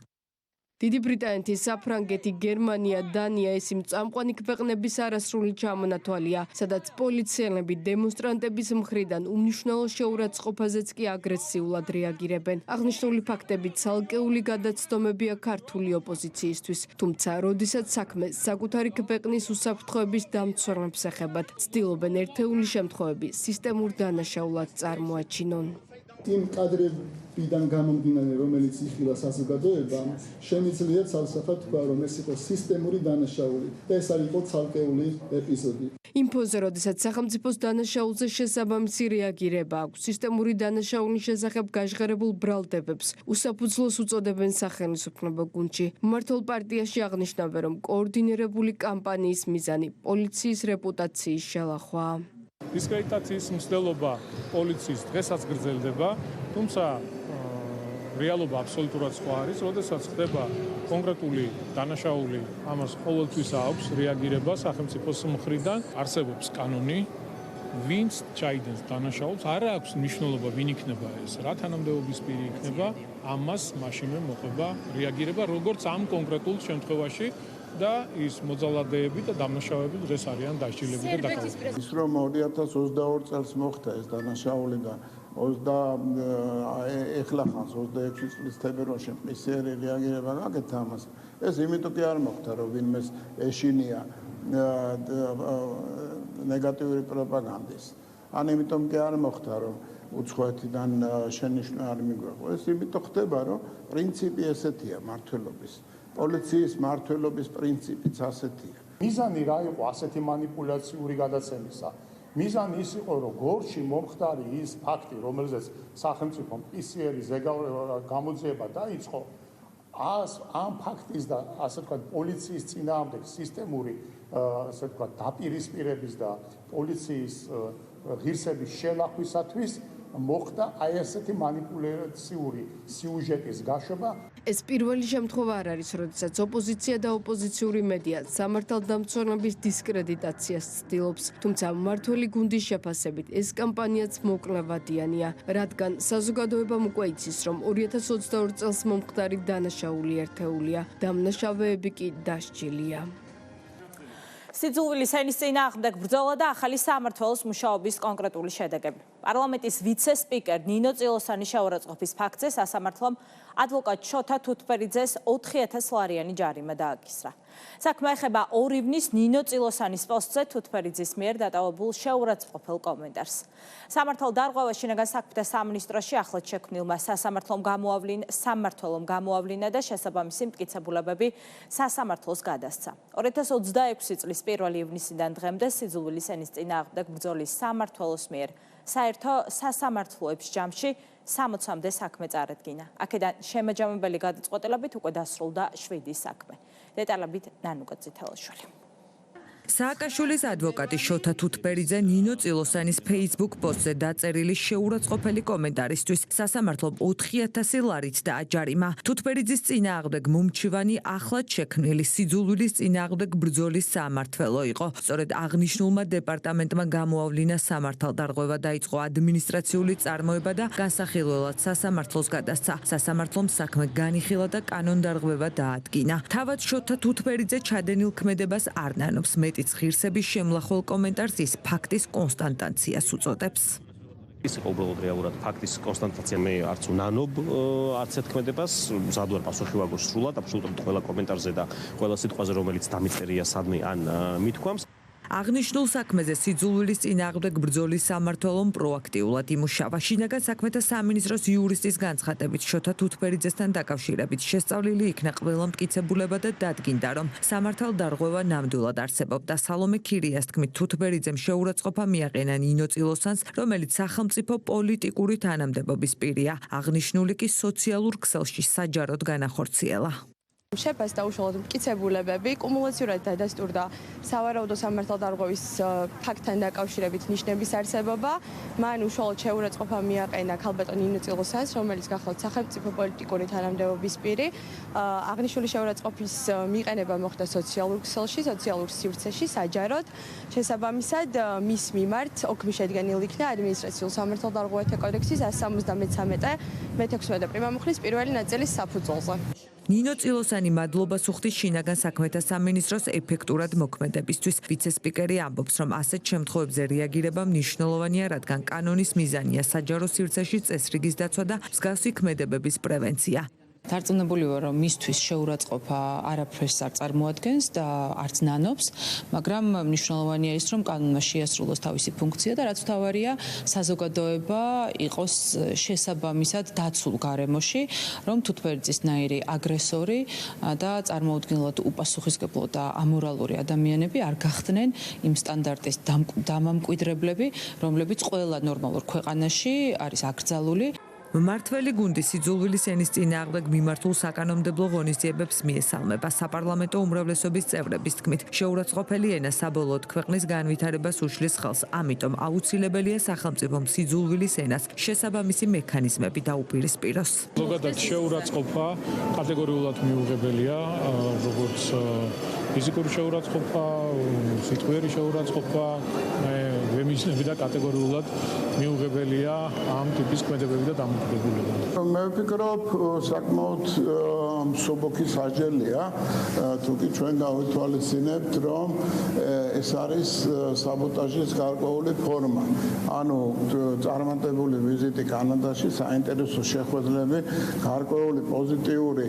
დიდი ბრიტანეთი, საფრანგეთი, გერმანია, დანია ეს იმ წამყვანი ქვეყნების არასრული ჩამონათვალია, სადაც პოლიციელები დემონსტრანტების მხრიდან უმნიშვნელო შეურაცხყოფაზეც კი აგრესიულად რეაგირებენ. აღნიშნული ფაქტები ცალკეული გადაცდომებია ქართული ოპოზიციისთვის, თუმცა როდესაც საქმე საკუთარი ქვეყნის უსაფრთხოების დამცველებს ეხებათ, ცდილობენ ერთეული შემთხვევები სისტემურ დანაშაულად წარმოაჩინონ. იმ კადრებიდან გამომდინარე, რომელიც იხილა საზოგადოებამ, შემიძლია ცალსახად თქვა, რომ ეს იყო სისტემური დანაშაული და ეს არ იყო ცალკეული ეპიზოდი. ინფოზე, როდესაც სახელმწიფოს დანაშაულზე შესაბამისი რეაგირება აქვს, სისტემური დანაშაულის შესახებ გაჟღერებულ ბრალდებებს უსაფუძვლოს უწოდებენ სახელმწიფო გუნდში. მმართველ პარტიაში აღნიშნავენ, რომ კოორდინირებული კამპანიის მიზანი პოლიციის რეპუტაციის შელახვა. დისკრედიტაციის მცდელობა პოლიციის დღესაც გრძელდება, თუმცა რეალობა აბსოლუტურად სხვა არის, როდესაც ხდება კონკრეტული დანაშაული, ამას ყოველთვის აქვს რეაგირება სახელმწიფოს მხრიდან, არსებობს კანონი, ვინც ჩაიდენს დანაშაულს, არ აქვს მნიშვნელობა, ვინ იქნება ეს, რა თანამდებობის პირი იქნება, ამას მაშინვე მოხდება რეაგირება, როგორც ამ კონკრეტულ შემთხვევაში და ის მოძალადეები და დამნაშავეები დღეს არიან დასჯილები და დაკავებული. ის რომ 2022 წელს მოხდა ეს დანაშაული და ეხლა ხანს 26 წლის თებერვალში მისიერი რეაგირება გაკეთა ამას. ეს იმიტომ კი არ მოხდა, რომ ვინმეს ეშინია ნეგატიური პროპაგანდის. ან იმიტომ კი არ მოხდა, რომ უცხოეთიდან შენიშვნა არ მიგვეღო. ეს იმიტომ ხდება, რომ პრინციპი ესეთია მართლობის. პოლიციის მართლობის პრინციპიც ასეთია. მიზანი რა იყო ასეთი манипуляციური გადაცემისა? მიზანი ის იყო, რომ გორში მომხდარი ის ფაქტი, რომელზეც სახელმწიფომ PCR გამოძიება დაიწყო, ამ ფაქტის და ასე ვთქვათ, პოლიციის წინააღმდეგ სისტემური ასე ვთქვათ, დაპირისპირების და პოლიციის ღირსების შელახვისათვის მოხდა აი ესეთი манипуляციური სიუჟეტის გაშვება. ეს პირველი შემთხვევა არ არის, როდესაც ოპოზიცია და ოპოზიციური მედია სამართალდამცველების დისკრედიტაციას ცდილობს. თუმცა მმართველი გუნდის შეფასებით ეს კამპანიაც მოკლევადიანია, რადგან საზოგადოებამ უკვე იცის, რომ 2022 წელს მომხდარი დანაშაული ერთეულია, დამნაშავეები კი დასჯილია. სიძულვილის ენის წინააღმდეგ ბრძოლა და ახალი სამმართველოს მუშაობის კონკრეტული შედეგები. პარლამენტის ვიცე-სპიკერ ნინო წილოსანის შეურაცხყოფის ფაქტზე სასამართლომ ადვოკატ შოთა თუთფერიძეს 4000 ლარიანი ჯარიმა დააკისრა. საქმე ეხება ორივნის ნინო წილოსანის პოსტზე თუთფერიძის მიერ დატოვებულ შეურაცხყოფელ კომენტარს. სამმართველო დარღვევა შინაგან საქმეთა სამინისტროში ახლად შექმნილმა სამმართველომ გამოავლინა და შესაბამისი მტკიცებულებები სასამართლოს გადასცა. 2026 წლის 1 ივნისიდან დღემდე სიძულვილის ენის წინააღმდეგ ბრძოლის სამმართველოს მიერ საერთო სასამართლოებს ჯამში 60-მდე საქმე წარედგინა. აქედან შემაჯამებელი გადაწყვეტილებით უკვე დასრულდა 7 საქმე. დეტალებით ნანუკა წითელაშვილი. სააკაშვილის ადვოკატი შოთა თუთფერიძე ნინო წილოსანის Facebook პოსტზე დაწერილი შეურაცხყოფელი კომენტარისთვის სასამართლომ 4000 ლარით დააჯარიმა. თუთფერიძის წინააღმდეგ მომჩივანი ახლად შექმნილი სიძულვილის წინააღმდეგ ბრძოლის სამმართველო იყო. სწორედ აღნიშნულმა დეპარტამენტმა გამოავლინა სამართალდარღვევა დაიწყო ადმინისტრაციული წარმოება და განსახილველად სასამართლოს გადასცა. სასამართლომ საქმე განიხილა და კანონდარღვევა დაადგინა. თავად შოთა თუთფერიძე ჩადენილ ქმედებას არ ნანობს. მეტიც ღირსების შემლახვალ კომენტარს ის ფაქტის კონსტატაციას უწოდებს. ის იყო უბრალოდ რეალურად ფაქტის კონსტატაცია. მე არც ვნანობ არც ეთქმედებას, მზად ვარ პასუხი ვაგო სრულად აბსოლუტურად ყველა კომენტარზე და ყველა სიტყვაზე, რომელიც დამიწერია სადმე ან მithქვამს. აღნიშნულ საქმეზე სიძულვილის წინააღმდეგ ბრძოლის სამმართველომ პროაქტიულად იმუშავა. შინაგან საქმეთა სამინისტროს იურისტის განცხადებით შოთა თუთფერიძესთან დაკავშირებით შესწავლილი იქნა ყველა მტკიცებულება და დადგინდა, რომ სამართალდარღვევა ნამდვილად არსებობდა. სალომე ქირიას თქმით, თუთფერიძემ შეურაცხყოფა მიაყენა ნინო წილოსანს, რომელიც სახელმწიფო პოლიტიკური თანამდებობის პირია. აღნიშნული კი სოციალურ ქსელში საჯაროდ განახორციელა. შეფასდა უშუალოდ მტკიცებულებები, კუმულაციურად დადასტურდა სავარაუდო სამართალდარღვევის ფაქტთან დაკავშირებით ნიშნების არსებობა. მან უშუალოდ შეურაცხყოფა მიაყენა ქალბატონ ნინო წილოსანს, რომელიც გახლავთ სახელმწიფო პოლიტიკური თანამდებობის პირი. აღნიშნული შეურაცხყოფის მიყენება მოხდა სოციალურ ქსელში, სოციალურ სივრცეში საჯაროდ. შესაბამისად, მის მიმართ ოქმი შედგენილი იქნა ადმინისტრაციულ სამართალდარღვევათა კოდექსის 173 მე-16 პრიმამუხლის პირველი ნაწილის საფუძველზე. ნინო წილოსანი მადლობას უხდის შინაგან საქმეთა სამინისტროს ეფექტურად მოქმედებისთვის. ვიცე-სპიკერი ამბობს, რომ ასეთ შემთხვევებზე რეაგირება მნიშვნელოვანია, რადგან კანონის მიზანია საჯარო სივრცეში წესრიგის დაცვა და მსგავსი ქმედებების პრევენცია. დარწმუნებული ვარ, რომ მისთვის შეურაცხყოფა არაფერს არ წარმოადგენს და არც ნანობს, მაგრამ მნიშვნელოვანია ის, რომ კანონმა შეასრულოს თავისი ფუნქცია და რაც მთავარია, საზოგადოება იყოს შესაბამისად დაცულ გარემოში, რომ თუთმეტისნაირი აგრესორი და წარმოუდგენლად უპასუხისმგებლო და ამორალური ადამიანები არ გახდნენ იმ სტანდარტის დამამკვიდრებლები, რომლებიც ყველა ნორმალურ ქვეყანაში არის აკრძალული. მმართველი გუნდი სიძულვილის ენის წინააღმდეგ მიმართულ საკანონმდებლო ღონისძიებებს მიესალმება. საპარლამენტო უმრავლესობის წევრების თქმით, შეურაცხყოფელი ენა საბოლოოდ ქვეყნის განვითარებას უშლის ხელს, ამიტომ აუცილებელია სახელმწიფომ სიძულვილის ენას შესაბამისი მექანიზმები დაუპირისპიროს. ზოგადად შეურაცხყოფა კატეგორიულად მიუღებელია, როგორც ფიზიკური შეურაცხყოფა, სიტყვიერი შეურაცხყოფა, ვემიჯნები და კატეგორიულად მიუღებელია ამ ტიპის ქმედებები და დამოკიდებულება. მე ვფიქრობ, საკმაოდ მსუბუქი საჯელია, თუკი ჩვენ გავითვალისწინებთ, რომ ეს არის საბოტაჟის გარკვეული ფორმა. ანუ წარმატებული ვიზიტი კანადაში, საინტერესო შეხვედრები, გარკვეული პოზიტიური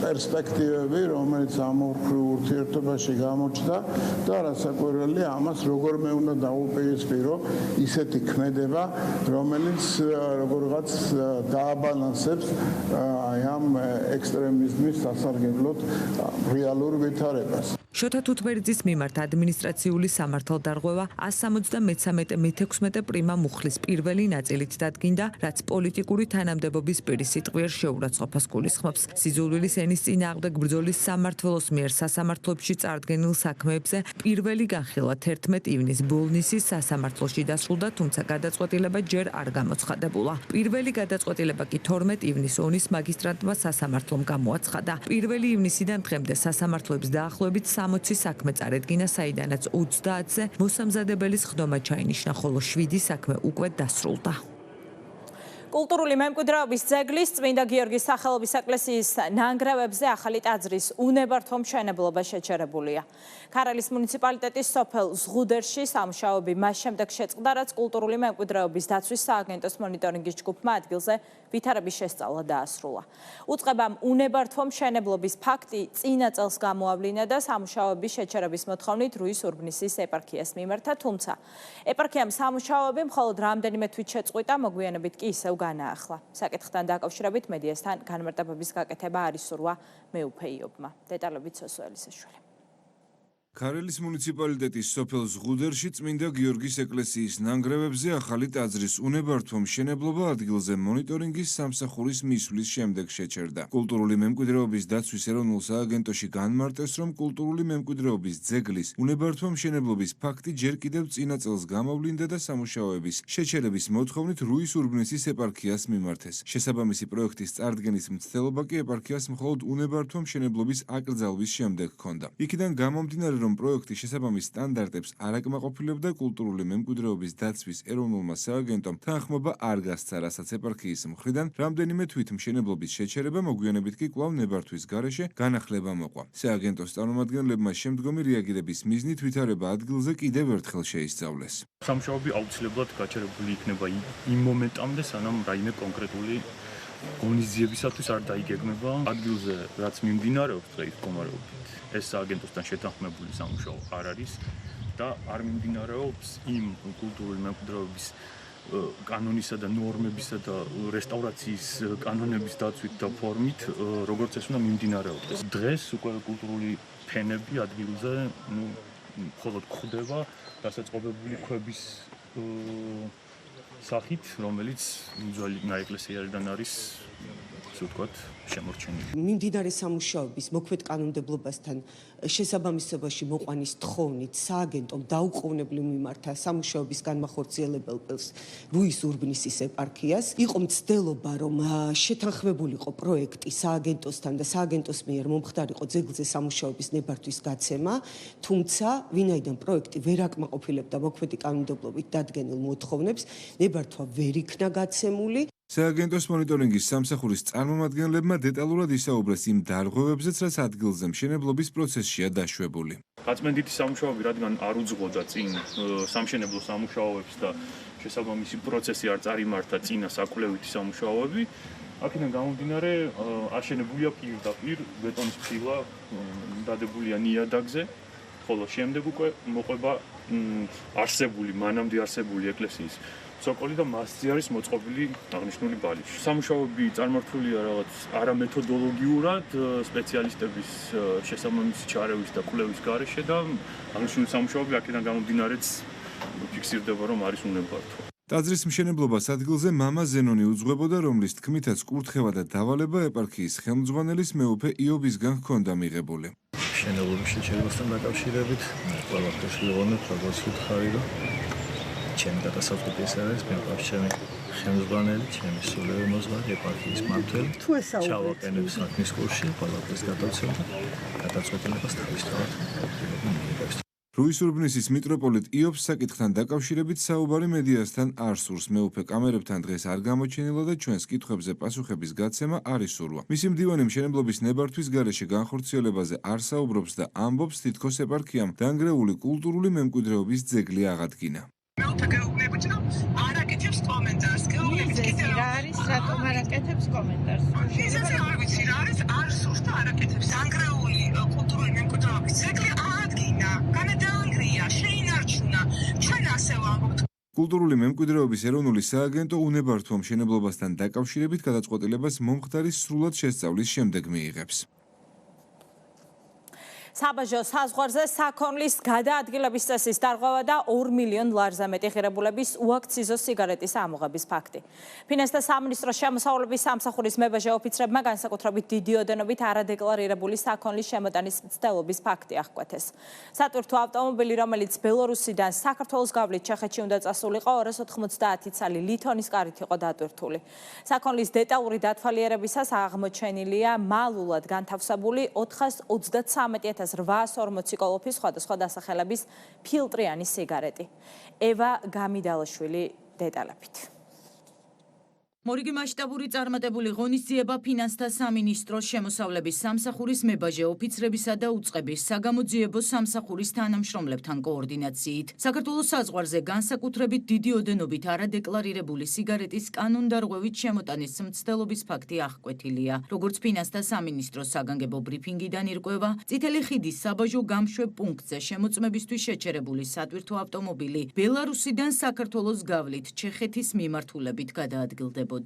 პერსპექტივები, რომელიც ამ ურთიერთობაში გამოჩნდა და რასაკვირველია, ამას როგორმე უნდა დაუპირისპირო ისეთი ქმედება, რომელიც როგორღაც დააბალანსებს აი ამ ექსტრემიზმის სასარგებლოდ რეალურ ვითარებას. შოთა თუთბერიძის მიმართ ადმინისტრაციული სამართალდარღვევა 173-მე პრიმა მუხლის პირველი ნაწილით დადგინდა, რაც პოლიტიკური თანამდებობის პირის სიტყვიერ შეურაცხყოფას გულისხმობს. სიძულვილის ენის წინააღმდეგ ბრძოლის სამმართველოს მიერ სასამართლოებში წარდგენილ საქმეებზე პირველი განხილვა 11 ივნის ბოლნისის სასამართლოში დასრულდა, თუმცა გადაწყვეტილება ჯერ არ გამოცხადებულა. პირველი გადაწყვეტილება კი 12 ივნის ონის მაგისტრატმა სასამართლომ გამოაცხადა. 1 ივნისიდან დღემდე სასამართლოებს დაახლოებით 60 საქმე წარედგინა, საიდანაც 30-ზე მოსამზადებელის ხდომა ჩაინიშნა, ხოლო 7 საქმე უკვე დასრულდა. კულტურული მემკვიდრეობის ძეგლის წმინდა გიორგის სახელობის ეკლესიის ნანგრევებზე ახალი ტაძრის უნებართვო მშენებლობა შეჩერებულია. ქარელის მუნიციპალიტეტის სოფელ ზღუდერში სამუშაოები მას შემდეგ შეწყდა, რაც კულტურული მემკვიდრეობის დაცვის სააგენტოს მონიტორინგის ჯგუფმა ადგილზე ვითარების შესწავლა დაასრულა. უწყებამ უნებართვო მშენებლობის ფაქტი წინა წელს გამოავლინა და სამუშაოების შეჩერების მოთხოვნით რუის ურბნისის ეპარქიას მიმართა, თუმცა ეპარქიამ სამუშაოები მხოლოდ რამდენიმე თვით შეწყვიტა, მოგვიანებით კი ისევ განაახლა. საკითხთან დაკავშირებით მედიასთან განმარტებების გაკეთება არ ისურვა მეუფეიობმა. დეტალებით სოსო ელისაშვილი. ქარელის მუნიციპალიტეტის სოფელ ზღუდერში წმინდა გიორგის ეკლესიის ნანგრევებზე ახალი ტაძრის უნებართვო მშენებლობა ადგილზე მონიტორინგის სამსახურის მისვლის შემდეგ შეჩერდა. კულტურული მემკვიდრეობის დაცვის ეროვნულ სააგენტოში განმარტეს, რომ კულტურული მემკვიდრეობის ძეგლის უნებართვო მშენებლობის ფაქტი ჯერ კიდევ წინა წელს გამოვლინდა და სამუშაოების შეჩერების მოთხოვნით რუის ურბნისის ეპარქიას მიმართეს. შესაბამისი პროექტის წარდგენის მცდელობა კი ეპარქიას მხოლოდ უნებართვო მშენებლობის აკრძალვის შემდეგ ჰქონდა. იქიდან გამომდინარე, რომ პროექტი შესაბამის სტანდარტებს არ აკმაყოფილებდა, კულტურული მემკვიდრეობის დაცვის ეროვნულმა სააგენტომ თანხმობა არ გასცა, რასაც ეპარქიის მხრიდან რამდენიმე თვით მშენებლობის შეჩერება, მოგვიანებით კი კვლავ ნებართვის გარეშე განახლება მოყვა. სააგენტოს წარმომადგენლებმა შემდგომი რეაგირების მიზნით ვითარება ადგილზე კიდევ ერთხელ შეისწავლეს. სამუშაოები აუცილებლად გაჩერებული იქნება იმ მომენტამდე, სანამ რაიმე კონკრეტული ღონისძიებისათვის არ დაიგეგმება ადგილზე, რაც მიმდინარეობს დღეის მდგომარეობით. ეს სააგენტოსთან შეთანხმებული სამუშაო არ არის და არ მიმდინარეობს იმ კულტურული მემკვიდრეობის კანონისა და ნორმებისა და რესტავრაციის კანონების დაცვით და ფორმით, როგორც ეს უნდა მიმდინარეობდეს. დღეს უკვე კულტურული ფენები ადგილზე მხოლოდ გვხვდება დასაწყობებული ქვების სახით, რომელიც ძველი ნაეკლესიარიდან არის, ასე ვთქვათ, შემორჩენილი. მიმდინარე სამუშაოების მოქმედ კანონმდებლობასთან შესაბამისობაში მოყვანის თხოვნით სააგენტომ დაუყოვნებლივ მიმართა სამუშაოების განმახორციელებელ პილს რუის ურბნისის ეპარქიას. იყო მცდელობა, რომ შეთანხმებულიყო პროექტი სააგენტოსთან და სააგენტოს მიერ მომხდარიყო ძეგლზე სამუშაოების ნებართვის გაცემა, თუმცა ვინაიდან პროექტი ვერ აკმაყოფილებდა მოქმედი კანონმდებლობით დადგენილ მოთხოვნებს, ნებართვა ვერ იქნა გაცემული. სააგენტოს მონიტორინგის სამსახურის წარმომადგენლებმა დეტალურად ისაუბრეს იმ დარღვევებზეც, რაც ადგილზე მშენებლობის პროცესშია დაშვებული. გაწმენდითი სამუშაოები, რადგან არ უძღვოდა წინ სამშენებლო სამუშაოებს და შესაბამისი პროცესი არ წარიმართა წინა საკვლევითი სამუშაოები, აქედან გამომდინარე აშენებულია პირდაპირ ბეტონის ფილა დადებულია ნიადაგზე, ხოლო შემდეგ უკვე მოყვება მანამდე არსებული ეკლესიის ცოკოლი და მასზე არის მოწყობილი აღნიშნული ბალიში. სამუშაოები წარმართულია რაღაც არამეთოდოლოგიურად სპეციალისტების შესაბამისი ჩარევის და კვლევის გარეშე და აღნიშნული სამუშაოები აქედან გამომდინარეც ფიქსირდება, რომ არის უნებართვა. ტაძრის მშენებლობას ადგილზე მამა ზენონი უძღვებოდა, რომლის თქმითაც კურთხევა და დავალება ეპარქიის ხელმძღვანელის მეუფე იობისგან ჰქონდა მიღებული. მშენებლობის შეჩერებასთან დაკავშირებით ყველაფერს ვიღონებ, როგორც ვითხარი, რომ ჩემი გადასახადი ეს არის, მე ვარ ჩემი ხელმძღვანელი, ჩემი სულიერი მოძღვარი, ეპარქიის მმართველი. ჩავაყენებ საქმის კურსში, ყველაფერს გადავცემ და გადაწყვეტილებას თავისთავად მივიღებ. რუის-ურბნისის მიტროპოლიტ იობს საკითხთან დაკავშირებით საუბარი მედიასთან არ სურს. მეუფე კამერებთან დღეს არ გამოჩენილა და ჩვენს კითხვებზე პასუხების გაცემა არ ისურვა. მისი მდივანი მშენებლობის ნებართვის გარეშე განხორციელებაზე არ საუბრობს და ამბობს, თითქოს ეპარქიამ დანგრეული კულტურული მემკვიდრეობის ძეგლი აღადგინა. მეუფე გეუბნებით, რომ არ აკეთებს კომენტარს. რა არის, რატომ არ აკეთებს კომენტარს? ისე არ ვიცი რა არის, არ სურს და არ აკეთებს. დანგრეული კულტურული მემკვიდრეობის ძეგლი აღადგინა. განადაანგრია, შეინარჩუნა. ჩვენ ასე ვამბობთ. კულტურული მემკვიდრეობის ეროვნული სააგენტო უნებართვა მშენებლობასთან დაკავშირებით გადაწყვეტილებას მომხდარის სრულად შესწავლის შემდეგ მიიღებს. საბაჟო საზღვარზე საქონლის გადაადგილების წესის დარღვევა და 2 მილიონ ლარზე მეტი ღირებულების უაქციზო სიგარეტის ამოღების ფაქტი. ფინანსთა სამინისტროს შემოსავლების სამსახურის მებაჟე ოფიცრებმა განსაკუთრებით დიდი ოდენობით არადეკლარირებული საქონლის შემოტანის მცდელობის ფაქტი აღკვეთეს. სატვირთო ავტომობილი, რომელიც ბელორუსიდან საქართველოს გავლით ჩეხეთში უნდა წასულიყო, 290 ცალი ლითონის კარით იყო დატვირთული. საქონლის დეტალური დათვალიერებისას აღმოჩენილია მალულად განთავსებული 433,840 კოლოფის სხვადასხვა დასახელების ფილტრიანი სიგარეტი. ევა გამიდალაშვილი დეტალებით. მორიგი მასშტაბური წარმატებული ღონისძიება ფინანსთა სამინისტროს შემოსავლების სამსახურის მებაჟე ოფიცრებისა და უწყების საგამოძიებო სამსახურის თანამშრომლებთან კოორდინაციით. საქართველოს საზღვარზე განსაკუთრებით დიდი ოდენობით არადეკლარირებული სიგარეტის კანონდარღვევით შემოტანის მცდელობის ფაქტი აღკვეთილია. როგორც ფინანსთა სამინისტროს საგანგებო ბრიფინგიდან ირკვევა, წითელი ხიდის საბაჟო გამშვებ პუნქტზე შემოწმებისთვის შეჩერებული სატვირთო ავტომობილი ბელარუსიდან საქართველოს გავლით ჩეხეთის მიმართულებით გადაადგილდებოდა.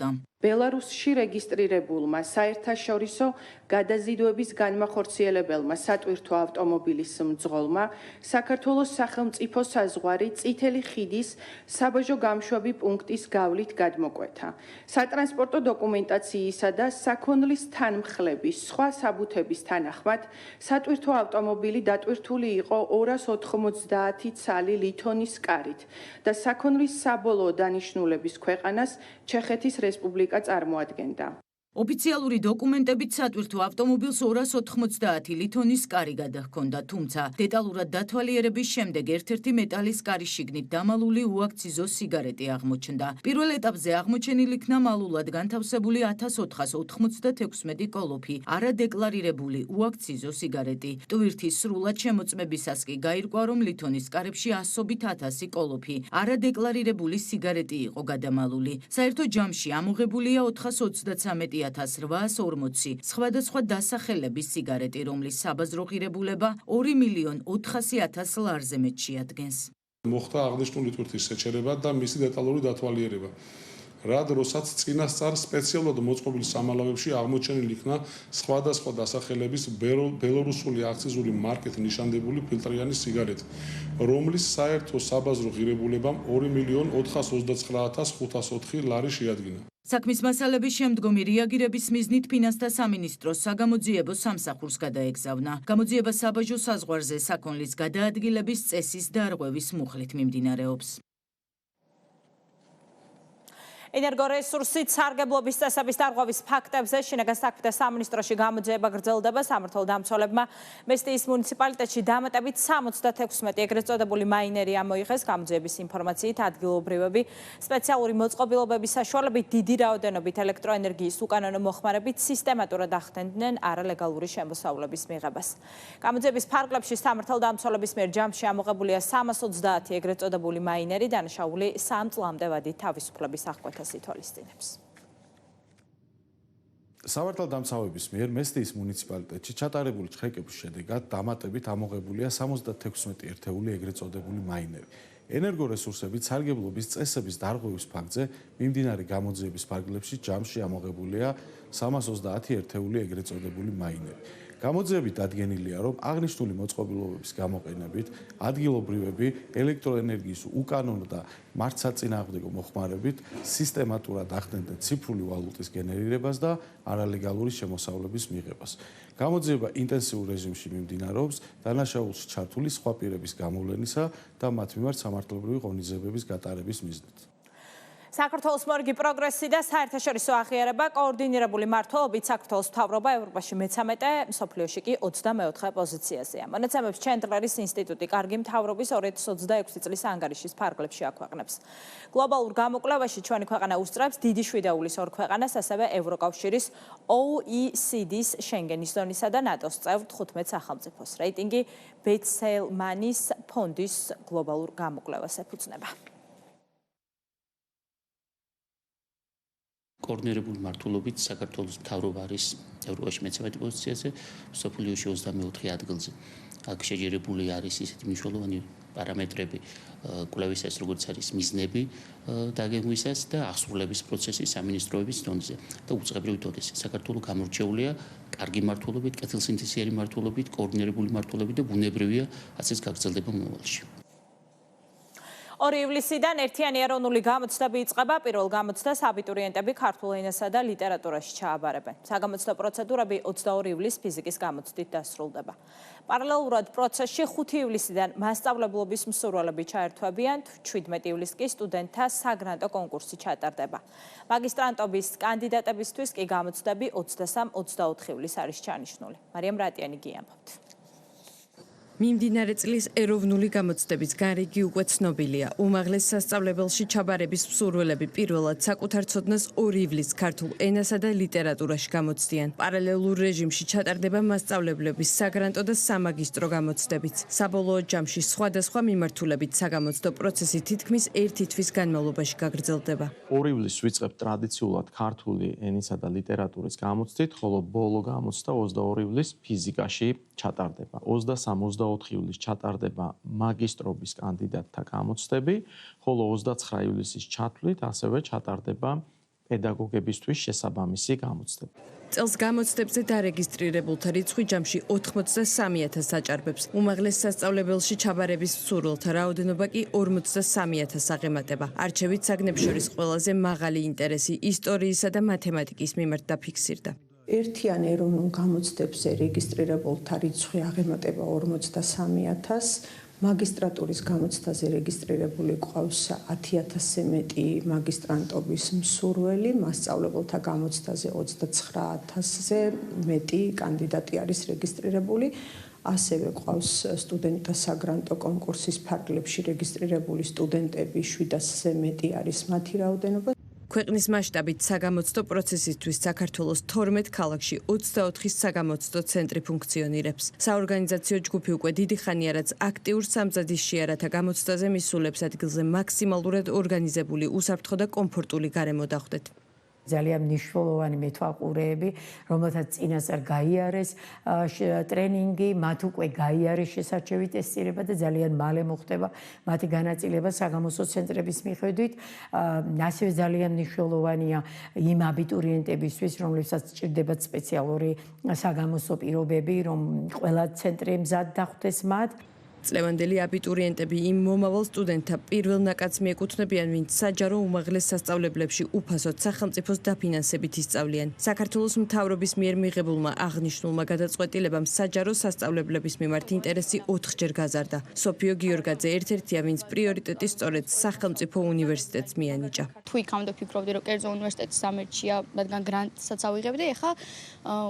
ბელარუსში რეგისტრირებულმა საერთაშორისო გადაზიდვების განმახორციელებელმა სატვირთო ავტომობილის მძღოლმა საქართველოს სახელმწიფო საზღვარი წითელი ხიდის საბაჟო გამშვები პუნქტის გავლით გადმოკვეთა. სატრანსპორტო დოკუმენტაციისა და საქონლის თანმხლების სხვა საბუთების თანახმად სატვირთო ავტომობილი დატვირთული იყო 290 ცალი ლითონის კარით და საქონლის საბოლოო დანიშნულების ქვეყანას ჩეხეთის რესპუბლიკა წარმოადგენდა. ოფიციალური დოკუმენტებით სატვირთო ავტომობილს 290 ლითონის კარი გადაჰქონდა, თუმცა დეტალურად დათვალიერების შემდეგ ერთ-ერთი მეტალის კარი შიგნით დამალული უაქციზო სიგარეტი აღმოჩნდა. პირველ ეტაპზე აღმოჩენილი იქნა მალულად განთავსებული 1496 კოლოფი არადეკლარირებული უაქციზო სიგარეტი. ტვირთის სრულად შემოწმებისას კი გაირკვა, რომ ლითონის კარებში ასობით 1000 კოლოფი არადეკლარირებული სიგარეტი იყო გადამალული. საერთო ჯამში ამოღებულია 433,840 სხვადასხვა დასახელების სიგარეტი, რომლის საბაზრო ღირებულება 2,400,000 ლარზე მეტ შეადგენს. მოხდა აღნიშნული ტვირთის შეჩერება და მისი დეტალური დათვალიერება. რა დროსაც წინასწარ სპეციალურად მოწყობილ სამალავებში აღმოჩენილი იქნა სხვადასხვა დასახელების ბელორუსული აქციზული მარკით ნიშანდებული ფილტრიანი სიგარეტი, რომლის საერთო საბაზრო ღირებულებამ 2,429,504 ლარი შეადგინა. საქმის მასალების შემდგომი რეაგირების მიზნით ფინანსთა სამინისტროს საგამოძიებო სამსახურს გადაეგზავნა. გამოძიება საბაჟო საზღვარზე საქონლის გადაადგილების წესის დარღვევის მუხლით მიმდინარეობს. ენერგორესურსით სარგებლობის წესების დარღვევის ფაქტებზე შინაგან საქმეთა სამინისტროში გამოძიება გრძელდება. სამართალდამცველებმა მესტიის მუნიციპალიტეტში დამატებით 76 ეგრეთ წოდებული მაინერი ამოიღეს. გამოძიების ინფორმაციით ადგილობრივები სპეციალური მოწყობილობების საშუალებით დიდი რაოდენობით ელექტროენერგიის უკანონო მოხმარებით სისტემატურად ახდენდნენ არალეგალური შემოსავლების მიღებას. გამოძიების ფარგლებში სამართალდამცველების მიერ ჯამში ამოღებულია 330 ეგრეთ წოდებული მაინერი, დანაშაული 3 წლამდე ვადით თავისუფლების აღკვეთას ითვალისწინებს. სამართალდამცავების მიერ მესტიის მუნიციპალიტეტში ჩატარებული ჩხრეკების შედეგად დამატებით ამოღებულია 76 ერთეული ეგრეთ წოდებული მაინები. ენერგორესურსებით სარგებლობის წესების დარღვევის ფაქტზე მიმდინარე გამოძიების ფარგლებში ჯამში ამოღებულია 330 ერთეული ეგრეთ წოდებული მაინები. გამოძიებით დადგენილია, რომ აღნიშნული მოწყობილობების გამოყენებით ადგილობრივები ელექტროენერგიის უკანონო და მართსაწინააღმდეგო მოხმარებით სისტემატურად ახდენდნენ ციფრული ვალუტის გენერირებას და არალეგალური შემოსავლების მიღებას. გამოძიება ინტენსიურ რეჟიმში მიმდინარეობს დანაშაულში ჩართული სხვა პირების გამოვლენისა და მათ მიმართ სამართლებრივი ღონისძიებების გატარების მიზნით. საქართველოს მორიგი პროგრესი და საერთაშორისო აღიარება კოორდინირებული მმართველობით საქართველოს მთავრობა ევროპაში მე-13, მსოფლიოში კი 24 პოზიციაზეა. მონაცემებს ჩენდლერის ინსტიტუტი კარგი მთავრობის 2026 წლის ანგარიშის ფარგლებში აქვეყნებს. გლობალურ გამოკვლევაში ჩვენი ქვეყანა უსწრებს დიდი შვიდეულის ორ ქვეყანას, ასევე ევროკავშირის OECD-ს, შენგენის ზონისა და ნატოს წევრ 15 სახელმწიფოს. რეიტინგი ბეცელმანის ფონდის გლობალურ გამოკვლევას ეფუძნება. კოორდინირებული მმართველობით საქართველოს მთავრობა არის ევროპაში მე-13 პოზიციაზე, მსოფლიოში 24 ადგილზე. აქ შეჯერებული არის ისეთი მნიშვნელოვანი პარამეტრები კვლევისას, როგორც არის მიზნები დაგეგმვისას და აღსრულების პროცესი სამინისტროების დონეზე და უწყებრივი დონეზე. საქართველოს გამორჩეულია კარგი მმართველობით, კეთილსინთეზიანი მმართველობით, კოორდინირებული მმართველობით და ბუნებრივია ასეც გაგრძელდება მომავალში. 2 ივლისიდან ერთიანი ეროვნული გამოცდები იწყება. პირველ გამოცდას აბიტურიენტები ქართულ ენასა და ლიტერატურაში ჩააბარებენ. საგამოცდო პროცედურები 22 ივლისს ფიზიკის გამოცდით დასრულდება. პარალელურად პროცესში 5 ივლისიდან მასწავლებლობის მსურველები ჩაერთვებიან, 17 ივლისს კი სტუდენტთა საგრანტო კონკურსი ჩატარდება. მაგისტრანტობის კანდიდატებისთვის კი გამოცდები 23-24 ივლისს არის ჩანიშნული. მარიამ რატიანი გიამბობთ. მიმდინარე წლის ეროვნული გამოცდების გარიგი უკვე ცნობილია. უმაღლეს სასწავლებელში ჩაბარების მსურველები პირველად საკუთარ ცოდნას 2 ივლისს ქართულ ენასა და ლიტერატურაში გამოცდიან. პარალელურ რეჟიმში ჩატარდება მასწავლებლების საგრანტო და სამაგისტრო გამოცდებიც. საბოლოო ჯამში სხვადასხვა მიმართულებით საგამოცდო პროცესი თითქმის 1 თვის განმავლობაში გაგრძელდება. 2 ივლისს ვიწყებთ ტრადიციულად ქართული ენისა და ლიტერატურის გამოცდით, ხოლო ბოლო გამოცდა 22 ივლისს ფიზიკაში ჩატარდება. 23-24 ივლისს ჩატარდება მაგისტრობის კანდიდატთა გამოცდები, ხოლო 29 ივლისის ჩათვლით ასევე ჩატარდება პედაგოგებისთვის შესაბამისი გამოცდები. წელს გამოცდებზე დარეგისტრირებულთა რიცხვი ჯამში 83,000 აჭარბებს. უმაღლეს სასწავლებელში ჩაბარების მსურველთა რაოდენობა კი 43,000 აღემატება. არჩევით საგნებს შორის ყველაზე მაღალი ინტერესი ისტორიისა და მათემატიკის მიმართ დაფიქსირდა. ერთიან ეროვნულ გამოცდებზე რეგისტრირებულთა რიცხვი აღემატება 43,000, მაგისტრატურის გამოცდაზე რეგისტრირებული ყავს 10,000-ზე მეტი მაგისტრანტობის მსურველი, მასწავლებელთა გამოცდაზე 29,000-ზე მეტი კანდიდატი არის რეგისტრირებული. ასევე ყავს სტუდენტთა საგრანტო კონკურსის ფარგლებში რეგისტრირებული სტუდენტები 700-ზე მეტი არის მათი რაოდენობა. ქვეყნის მასშტაბით საგამოცდო პროცესისთვის საქართველოს 12 ქალაქში 24 საგამოცდო ცენტრი ფუნქციონირებს. საორგანიზაციო ჯგუფი უკვე დიდი ხანია, რაც აქტიურ სამზადის შეარათა გამოცდაზე მისულებს ადგილზე მაქსიმალურად ორგანიზებული, უსაფრთხო და კომფორტული გარემო დახვდეთ. ძალიან მნიშვნელოვანი მეთვალყურეები, რომელთაც წინასწარ გაიარეს ტრენინგი, მათ უკვე გაიარეს შესარჩევი ტესტირება და ძალიან მალე მოხდება მათი განაწილება საგამოცდო ცენტრების მიხედვით. ასევე ძალიან მნიშვნელოვანია იმ აბიტურიენტებისთვის, რომლებსაც სჭირდებათ სპეციალური საგამოცდო პირობები, რომ ყველა ცენტრი მზად დახვდეს მათ. წლევანდელი აბიტურიენტები იმ მომავალ სტუდენტთა პირველ ნაკადს მიეკუთვნებიან, ვინც საჯარო უმაღლეს სასწავლებლებში უფასოდ სახელმწიფოს დაფინანსებით ისწავლიან. საქართველოს მთავრობის მიერ მიღებულმა აღნიშნულმა გადაწყვეტილებამ საჯარო სასწავლებლების მიმართ ინტერესი 4-ჯერ გაზარდა. სოფიო გიორგაძე ერთ-ერთია, ვინც პრიორიტეტი სწორედ სახელმწიფო უნივერსიტეტს მიანიჭა. თუ იქამდე ფიქრობდი, რომ კერძო უნივერსიტეტის სამერჩია, რადგან გრანტსაც ავიღებდი, ეხლა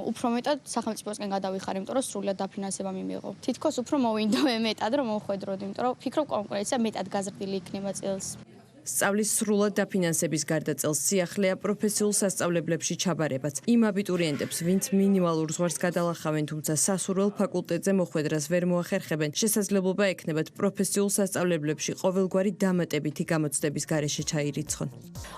უფრო მეტად სახელმწიფოსკენ გადავიხარ, იმიტომ რომ სრულად დაფინანსება მიმიღო. თითქოს უფრო მოვინდო მეტად რომ მოხვედროდი, იმიტომ რომ ფიქრობ კონკურენცია მეტად გაზრდილი იქნება წელს. სწავლის სრულად დაფინანსების გარდა წელს სიახლეა პროფესიულ სასწავლებლებში ჩაბარებაც. იმ აბიტურიენტებს, ვინც მინიმალურ ზღვარს გადალახავენ, თუმცა სასურველ ფაკულტეტზე მოხვედრას ვერ მოახერხებენ, შესაძლებლობა ექნებათ პროფესიულ სასწავლებლებში ყოველგვარი დამატებითი გამოცდების გარეშე ჩაირიცხონ.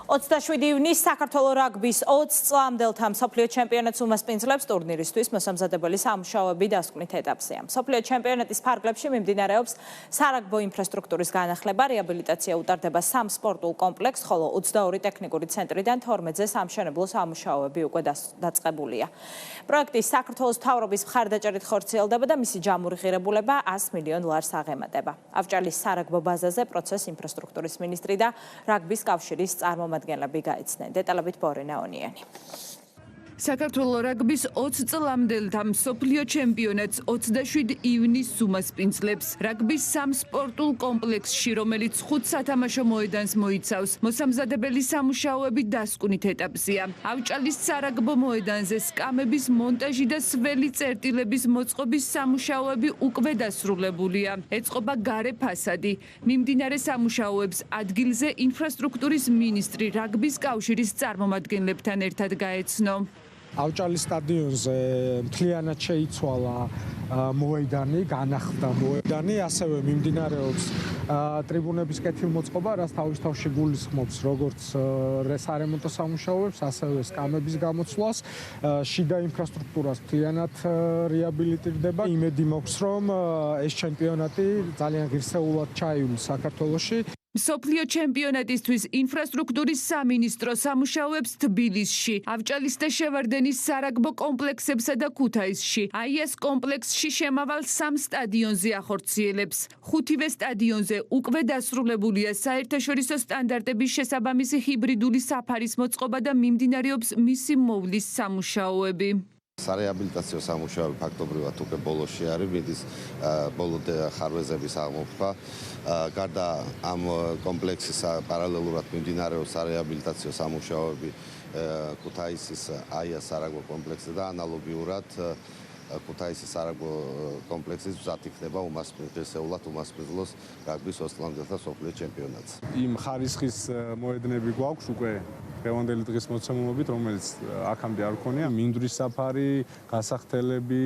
27 ივნის საქართველოს რაგბის 20 წლამდელთა მსოფლიო ჩემპიონატს უმასპინძლებს ტურნირისთვის მოსამზადებელი სამუშაოები დასკვნით ეტაპზეა. მსოფლიო ჩემპიონატის ფარგლებში მიმდინარეობს სარაგბო ინფრასტრუქტურის განახლება, რეაბილიტაცია უტარდება სამ სპორტულ კომპლექსს, ხოლო 22 ტექნიკური ცენტრიდან 12-ზე სამშენებლო სამუშაოები უკვე დაწყებულია. პროექტის საქართველოს მთავრობის მხარდაჭერით ხორციელდება და მისი ჯამური ღირებულება 100 მილიონ ლარს აღემატება. ავჭალის სარაგბო ბაზაზე პროცესს ინფრასტრუქტურის მინისტრი და რაგბის კავშირის წარმომადგენლები გაეცნენ. დეტალებით ბორენა ონიანი. საქართველოს რაგბის 20 წლამდელთა მსოფლიო ჩემპიონატს 27 ივნის უმასპინძლებს. რაგბის სამ სპორტულ კომპლექსში, რომელიც 5 სათამაშო მოედანს მოიცავს, მოსამზადებელი სამუშაოები დასკვნით ეტაპზეა. ავჭალის სარაგბო მოედანზე სკამების მონტაჟი და სველი წერტილების მოწყობის სამუშაოები უკვე დასრულებულია. ეწყობა გარე ფასადი. მიმდინარე სამუშაოებს ადგილზე ინფრასტრუქტურის მინისტრი რაგბის კავშირის წარმომადგენლებთან ერთად გაეცნო. ავჭალის სტადიონზე მთლიანად შეიცვალა მოედანი, განახლდა მოედანი, ასევე მიმდინარეობს ტრიბუნების კეთილმოწყობა, რაც თავისთავში გულისხმობს როგორც სარემონტო სამუშაოებს, ასევე სკამების გამოცვლას, შიდა ინფრასტრუქტურას მთლიანად რეაბილიტირდება. იმედი მაქვს, რომ ეს ჩემპიონატი ძალიან ღირსეულად ჩაივლის საქართველოში. მსოფლიო ჩემპიონატისთვის ინფრასტრუქტურის სამინისტრო სამუშაოებს თბილისში, ავჭალის და შევარდენის სარაგბო კომპლექსებსა და ქუთაისში. აიას კომპლექსში შემავალ სამ სტადიონზე ახორციელებს. ხუთივე სტადიონზე უკვე დასრულებულია საერთაშორისო სტანდარტების შესაბამისი ჰიბრიდული საფარის მოწყობა და მიმდინარეობს მისი მოვლის სამუშაოები. სარეაბილიტაციო სამუშაოები ფაქტობრივად უკვე ბოლოში არის, მიდის ბოლო ხარვეზების აღმოფხვა. გარდა ამ კომპლექსის პარალელურად მიმდინარეობს სარეაბილიტაციო სამუშაოები ქუთაისის აიას სარაგბო კომპლექსზე და ანალოგიურად ქუთაისის სარაგბო კომპლექსის მზად იქნება უმასპინძლოს რაგბის 20 წლამდელთა მსოფლიო ჩემპიონატს. იმ ხარისხის მოედნები გვაქვს უკვე დღევანდელი დღის მოცემულობით, რომელიც აქამდე არ ქონია. მინდვრის საფარი, გასახდელები,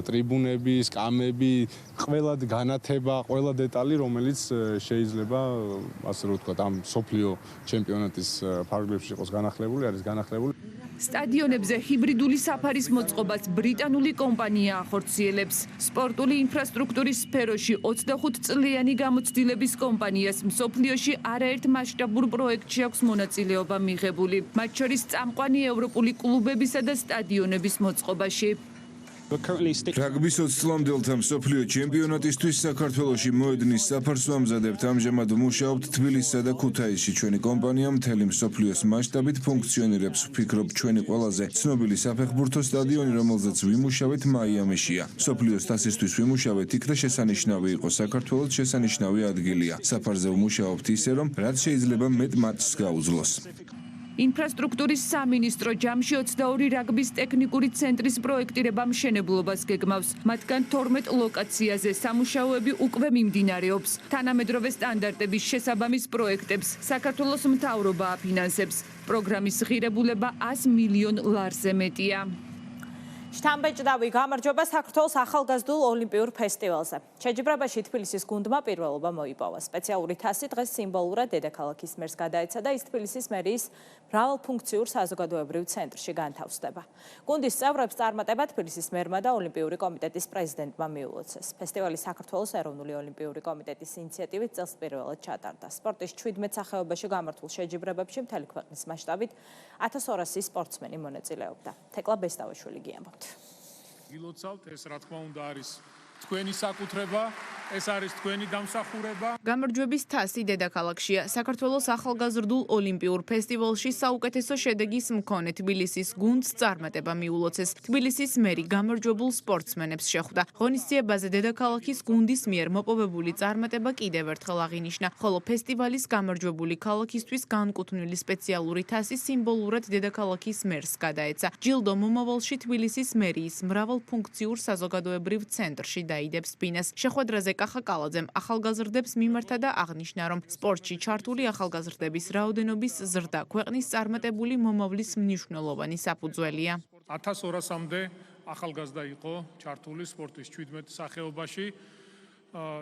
ტრიბუნები, სკამები, ყველა განათება, ყველა დეტალი, რომელიც შეიძლება, ასე რომ ვთქვათ, ამ მსოფლიო ჩემპიონატის ფარგლებში იყოს განახლებული, არის განახლებული. სტადიონებზე ჰიბრიდული საფარის მოწყობას ბრიტანული კომპანია ახორციელებს. სპორტული ინფრასტრუქტურის სფეროში 25 წლიანი გამოცდილების კომპანიას მსოფლიოში არაერთ მასშტაბურ პროექტში აქვს მონაწილეობა მიღებული, მათ შორის წამყვანი ევროპული კლუბებისა და სტადიონების მოწყობაში. რაგბის 20 წლამდელთა მსოფლიო ჩემპიონატისთვის საქართველოში მოედნის საფარს ვამზადებთ. ამჟამად მუშაობთ თბილისსა და ქუთაისში. ჩვენი კომპანია მთელი მსოფლიოს მასშტაბით ფუნქციონირებს. ვფიქრობ, ჩვენი ყველაზე ცნობილი საფეხბურთო სტადიონი, რომელზეც ვიმუშავეთ, მაიამიშია. მსოფლიოს თასისთვის ვიმუშავეთ, იქ და შესანიშნავი იყო. საქართველოს შესანიშნავი ადგილია. საფარზე ვმუშაობთ ისე, რომ რაც შეიძლება მეტ მატჩს გაუძლოს. ინფრასტრუქტურის სამინისტრო ჯამში 22 რაგბის ტექნიკური ცენტრის პროექტირება მშენებლობას გეგმავს. მათგან 12 ლოკაციაზე სამუშაოები უკვე მიმდინარეობს. თანამედროვე სტანდარტების შესაბამის პროექტებს საქართველოს მთავრობა აფინანსებს. პროგრამის ღირებულება 100 მილიონ ლარზე მეტია. შთამბეჭდავი გამარჯვება საქართველოს ახალგაზრდულ ოლიმპიურ ფესტივალზე. შეჯიბრებაში თბილისის გუნდმა პირველობა მოიპოვა. სპეციალური თასი დღეს სიმბოლურად დედაქალაქის მერს გადაეცა და ის თბილისის მერიის მრავალფუნქციურ საზოგადოებრივ ცენტრში განთავსდება. გუნდის წევრებს წარმატება თბილისის მერმა და ოლიმპიური კომიტეტის პრეზიდენტმა მიულოცეს. ფესტივალი საქართველოს ეროვნული ოლიმპიური კომიტეტის ინიციატივით წელს პირველად ჩატარდა. სპორტის 17 სახეობაში გამართულ შეჯიბრებებში მთელი ქვეყნის მასშტაბით 1200 სპორტსმენი მონაწილეობდა. თეკლა ბესტავაშვილი გიამბობთ. გილოცავთ, ეს რა თქმა უნდა არის თქვენი საკუთრება, ეს არის თქვენი დამსახურება. გამარჯვების თასი დედაქალაქშია. საქართველოს ახალგაზრდულ ოლიმპიურ ფესტივალში საუკეთესო შედეგის მქონე თბილისის გუნდს წარმატება მიულოცეს. თბილისის მერი გამარჯვებულ სპორტსმენებს შეხვდა. ღონისძიებაზე დედაქალაქის გუნდის მიერ მოპოვებული წარმატება კიდევ ერთხელ აღინიშნა, ხოლო ფესტივალის გამარჯვებული ქალაქისთვის განკუთვნილი სპეციალური თასი სიმბოლურად დედაქალაქის მერს გადაეცა. ჯილდო მომავალში თბილისის მერიის მრავალფუნქციურ საზოგადოებრივ ცენტრში დაიდებს ბინას. შეხვედრაზე კახა კალაძემ ახალგაზრდებს მიმართა და აღნიშნა, რომ სპორტში ჩართული ახალგაზრდების რაოდენობის ზრდა ქვეყნის წარმატებული მომავლის მნიშვნელოვანი საფუძველია. 1200-მდე ახალგაზრდა იყო ჩართული სპორტის 17 სახეობაში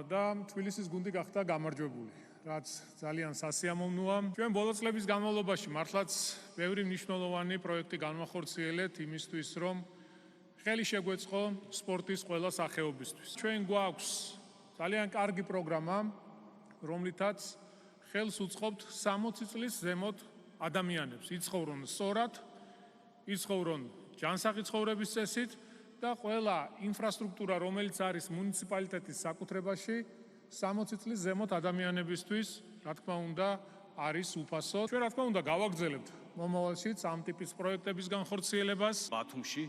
და თბილისის გუნდი გახდა გამარჯვებული, რაც ძალიან სასიამოვნოა. ჩვენ ბოლო წლების განმავლობაში მართლაც ბევრი მნიშვნელოვანი პროექტი განვახორციელეთ იმისთვის, რომ ხელი შეგვეწყო სპორტის ყველა სახეობისთვის. ჩვენ გვაქვს ძალიან კარგი პროგრამა, რომლითაც ხელს უწყობთ 60 წლის ზემოთ ადამიანებს, იცხოვრონ სწორად, იცხოვრონ ჯანსაღი ცხოვრების წესით და ყველა ინფრასტრუქტურა, რომელიც არის მუნიციპალიტეტის საკუთრებაში, 60 წლის ზემოთ ადამიანებისთვის, რა თქმა უნდა, არის უფასო. ჩვენ რა თქმა უნდა გავაგრძელებთ მომავალშიც ამ ტიპის პროექტების განხორციელებას. ბათუმში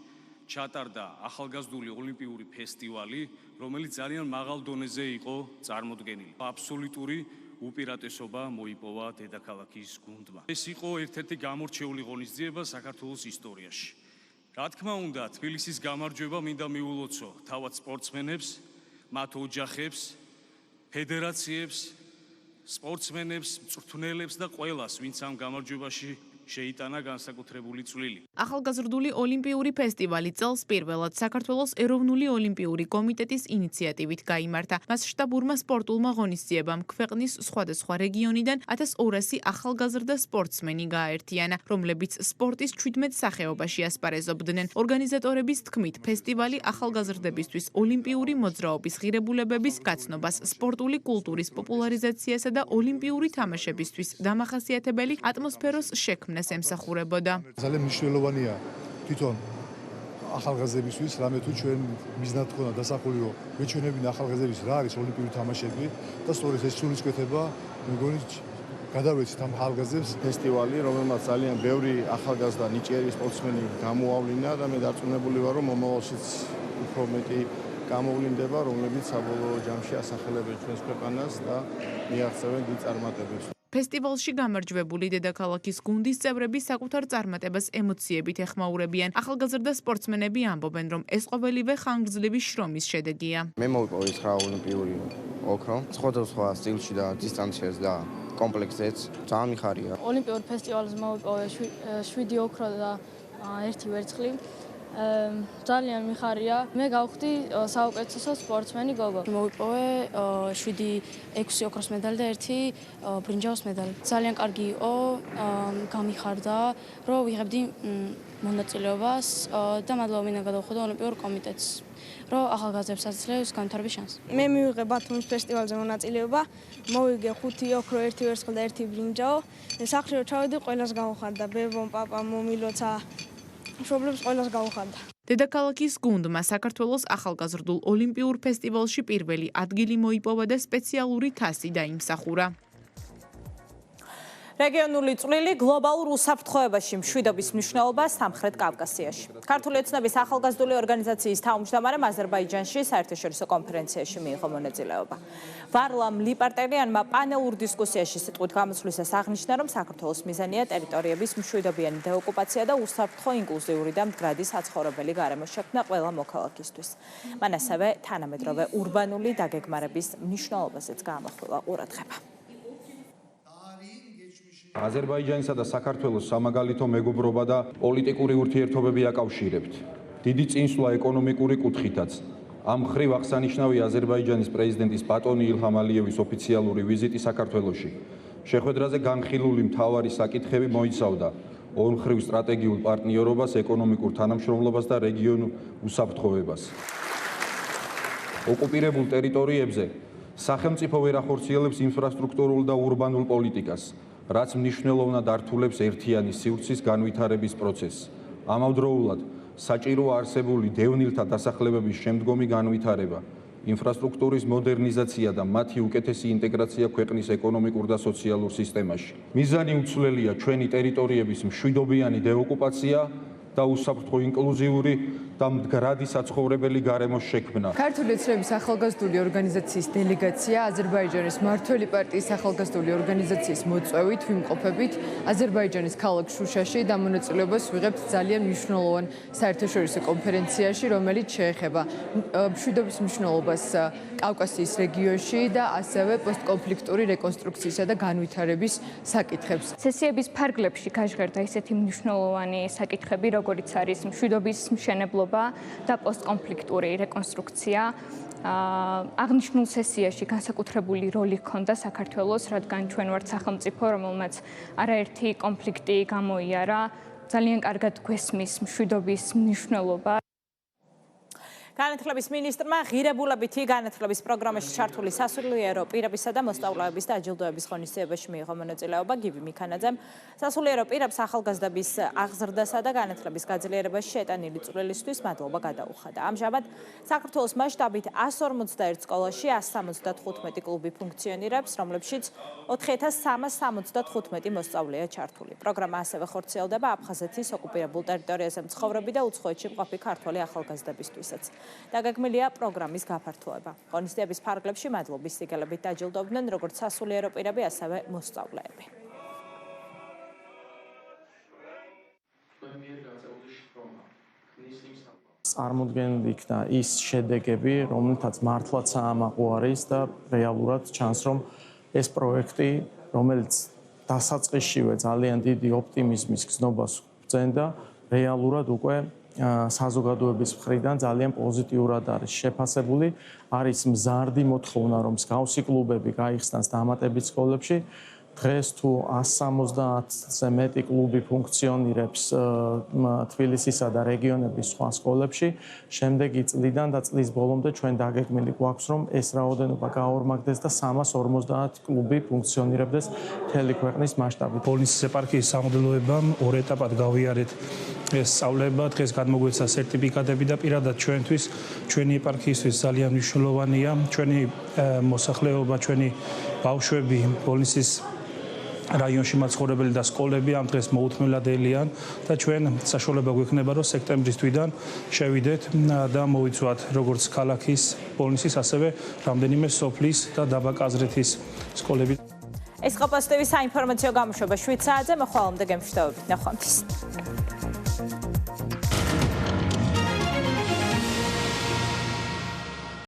ჩატარდა ახალგაზრდული ოლიმპიური ფესტივალი, რომელიც ძალიან მაღალ დონეზე იყო წარმოდგენილი. აბსოლუტური უპირატესობა მოიპოვა დედაქალაქის გუნდმა. ეს იყო ერთ-ერთი გამორჩეული ღონისძიება საქართველოს ისტორიაში. რა თქმა უნდა, თბილისის გამარჯვება მინდა მიულოცო თავად სპორტსმენებს, მათ ოჯახებს, ფედერაციებს, სპორტსმენებს, მწვრთნელებს და ყველას, ვინც ამ გამარჯვებაში შეიტანა განსაკუთრებული წვლილი. ახალგაზრდული ოლიმპიური ფესტივალი წელს პირველად საქართველოს ეროვნული ოლიმპიური კომიტეტის ინიციატივით გაიმართა. მას შტაბურმა სპორტულმა ღონისძიებამ ქვეყნის სხვადასხვა რეგიონიდან 1200 ახალგაზრდა სპორტსმენი გააერთიანა, რომლებიც სპორტის 17 სახეობაში ასპარეზობდნენ. ორგანიზატორების თქმით, ფესტივალი ახალგაზრდებისთვის ოლიმპიური მოძრაობის ღირებულებების გაცნობას, სპორტული კულტურის პოპულარიზაციასა და ოლიმპიური თამაშებისთვის დამახასიათებელი ატმოსფეროს შექმნას ემსახურებოდა. ძალიან მნიშვნელოვანია თვითონ ახალგაზრდებისთვის, რამე თუ ჩვენ მიზნად გქონდა დასახული, რომ მეჩვენებინა ახალგაზრდების რა არის ოლიმპიური თამაშები და სწორედ ეს სულისკვეთება მეგონი გადავეცით ამ ახალგაზრდებს. ფესტივალი, რომელმაც ძალიან ბევრი ახალგაზრდა ნიჭიერი სპორტსმენი გამოავლინა და მე დარწმუნებული ვარ, რომ მომავალშიც უფრო მეტი გამოვლინდება, რომლებიც საბოლოო ჯამში ასახელებენ ჩვენს ქვეყანას და მიაღწევენ დიდ წარმატებებს. ფესტივალში გამარჯვებული დედაქალაქის გუნდის წევრები საკუთარ წარმატებას ემოციებით ეხმაურებიან. ახალგაზრდა სპორტსმენები ამბობენ, რომ ეს ყოველივე ხანგრძლივი შრომის შედეგია. მე მოვიპოვე 9 ოლიმპიური ოქრო, სხვადასხვა სტილში და დისტანციაზე და კომპლექსზეც. ძალიან მიხარია. ოლიმპიურ ფესტივალზე მოვიპოვე 7 ოქრო და 1 ვერცხლი. ძალიან მიხარია. მე გავხდი საუკეთესო სპორტსმენი გოგო. მოვიპოვე 7-6 ოქროს медаლი და 1 ბრინჯაოს медаლი. ძალიან კარგი იყო, გამიხარდა, რომ ვიღებდი მონაწილეობას და მადლობა მინდა გადავხადო ოლიმპიურ კომიტეტს, რომ ახალგაზრდებს აძლევს განვითარების შანსი. მე მივიღე ბათუმის ფესტივალზე მონაწილეობა, მოვიგე 5 ოქრო, 1 ვერცხლი და 1 ბრინჯაო. სახლში რო ჩავედი, ყველას გავხარდა, ბებომ, პაპამ, მომილოცა მშობლებს ყველას გავხარდა. დედაქალაქის გუნდმა საქართველოს ახალგაზრდულ ოლიმპიურ ფესტივალში პირველი ადგილი მოიპოვა და სპეციალური თასი დაიმსახურა. რეგიონული წვლილი გლობალურ უსაფრთხოებაში მშვიდობის მნიშვნელობა სამხრეთ კავკასიაში. ქართული ოცნების ახალგაზრდული ორგანიზაციის თავმჯდომარემ აზერბაიჯანში საერთაშორისო კონფერენციაში მიიღო მონაწილეობა. ვარლამ ლიპარტელიანმა პანელურ დისკუსიაში სიტყვით გამოსვლისას აღნიშნა, რომ საქართველოს მიზანია ტერიტორიების მშვიდობიანი დეოკუპაცია და უსაფრთხო ინკლუზიური და მდგრადი საცხოვრებელი გარემო შექმნა ყველა მოქალაქისთვის. მან ასევე თანამედროვე ურბანული დაგეგმარების მნიშვნელობაზეც გაამახვილა ყურადღება. აზერბაიჯანისა და საქართველოს სამაგალითო მეგობრობა და პოლიტიკური ურთიერთობები აკავშირებთ. დიდი წინსვლა ეკონომიკური კუთხითაც. ამ მხრივ აღსანიშნავია აზერბაიჯანის პრეზიდენტის ბატონი ილჰამ ალიევის ოფიციალური ვიზიტი საქართველოში. შეხვედრაზე განხილული მთავარი საკითხები მოიცავდა ორმხრივ სტრატეგიულ პარტნიორობას, ეკონომიკურ თანამშრომლობას და რეგიონულ უსაფრთხოებას. ოკუპირებულ ტერიტორიებზე სახელმწიფო ვერ ახორციელებს ინფრასტრუქტურულ და ურბანულ პოლიტიკას, რაც მნიშვნელოვნად ართულებს ერთიანი სივრცის განვითარების პროცესს. ამავდროულად, საჭიროა არსებული დევნილთა დასახლებების შემდგომი განვითარება, ინფრასტრუქტურის მოდერნიზაცია და მათი უკეთესი ინტეგრაცია ქვეყნის ეკონომიკურ და სოციალურ სისტემაში. მიზანი უცვლელია ჩვენი ტერიტორიების მშვიდობიანი დეოკუპაცია და უსაფრთხო ინკლუზიური და მდგრადი საცხოვრებელი გარემოს შექმნა. ქართული ოცნების ახალგაზრდული ორგანიზაციის დელეგაცია აზერბაიჯანის მმართველი პარტიის ახალგაზრდული ორგანიზაციის მოწვევით ვიმყოფებით აზერბაიჯანის ქალაქ შუშაში და მონაწილეობას ვიღებთ ძალიან მნიშვნელოვან საერთაშორისო კონფერენციაში, რომელიც შეეხება მშვიდობის მნიშვნელობას კავკასიის რეგიონში და ასევე პოსტკონფლიქტური რეკონსტრუქციისა და განვითარების საკითხებს. სესიების ფარგლებში გაჟღერდა ისეთი მნიშვნელოვანი საკითხები, როგორიც არის მშვიდობის მშენებლობა და პოსტკონფლიქტური რეკონსტრუქცია. აღნიშნულ სესიაში განსაკუთრებული როლი ჰქონდა საქართველოს, რადგან ჩვენ ვართ სახელმწიფო, რომელმაც არაერთი კონფლიქტი გამოიარა, ძალიან კარგად გვესმის მშვიდობის მნიშვნელობა. განათლების მინისტრმა ღირებულებითი განათლების პროგრამაში ჩართული სასულიერო პირებისა და მოსწავლეების და აჯილდოების ღონისძიებაში მიიღო მონაწილეობა გივი მიქანაძემ. სასულიერო პირებს ახალგაზრდების აღზრდასა და განათლების გაძლიერებაში შეტანილი წვლილისთვის მადლობა გადაუხადა. ამჟამად საქართველოს მასშტაბით 151 სკოლაში 175 კლუბი ფუნქციონირებს, რომლებშიც 4375 მოსწავლეა ჩართული. პროგრამა ასევე ხორციელდება აფხაზეთის ოკუპირებულ ტერიტორიაზე მცხოვრები და უცხოეთში მყოფი ქართველი ახალგაზრდებისთვისაც. დაგეგმილია პროგრამის გაფართოება. ღონისძიების ფარგლებში მადლობის სიგელებით დაჯილდოვდნენ როგორც სასულიერო პირები, ასევე მოსწავლეები. წარმოდგენილი იქნა ის შედეგები, რომელთაც მართლაც ამაყო არის და რეალურად ჩანს, რომ ეს პროექტი, რომელიც დასაწყისშივე ძალიან დიდი ოპტიმიზმის გზნობას გვწენდა, რეალურად უკვე საზოგადოების მხრიდან ძალიან პოზიტიურად არის შეფასებული. არის მზარდი მოთხოვნა, რომ მსგავსი კლუბები გაიხსნას დამატებით სკოლებში. დღეს თუ 170-ზე მეტი კლუბი ფუნქციონირებს თბილისისა და რეგიონების სხვა სკოლებში, შემდეგი წლიდან და წლის ბოლომდე ჩვენ დაგეგმილი გვაქვს, რომ ეს რაოდენობა გაორმაგდეს და 350 კლუბი ფუნქციონირებდეს მთელი ქვეყნის მასშტაბით. ბოლნისის ეპარქიის სამღვდელოებამ ორ ეტაპად გავიარეთ ეს სწავლება, დღეს გადმოგვეცა სერტიფიკატები და პირადად ჩვენთვის, ჩვენი ეპარქიისთვის ძალიან მნიშვნელოვანია. ჩვენი მოსახლეობა, ჩვენი ბავშვები ბოლნისის რაიონში მაცხოვრებელი და სკოლები ამ დღეს მოუთმელადელიან და ჩვენ საშუალება გვექნება, რომ სექტემბრის თვიდან შევიდეთ და მოვიცვათ როგორც ქალაქის, ბოლნისის, ასევე რამდენიმე სოფლის და დაბა კაზრეთის სკოლები. ეს ყოფას ტევის საინფორმაციო გამოშვება 7 საათზე, მოხვალამდე გემშვიდობებით, ნახვამდის.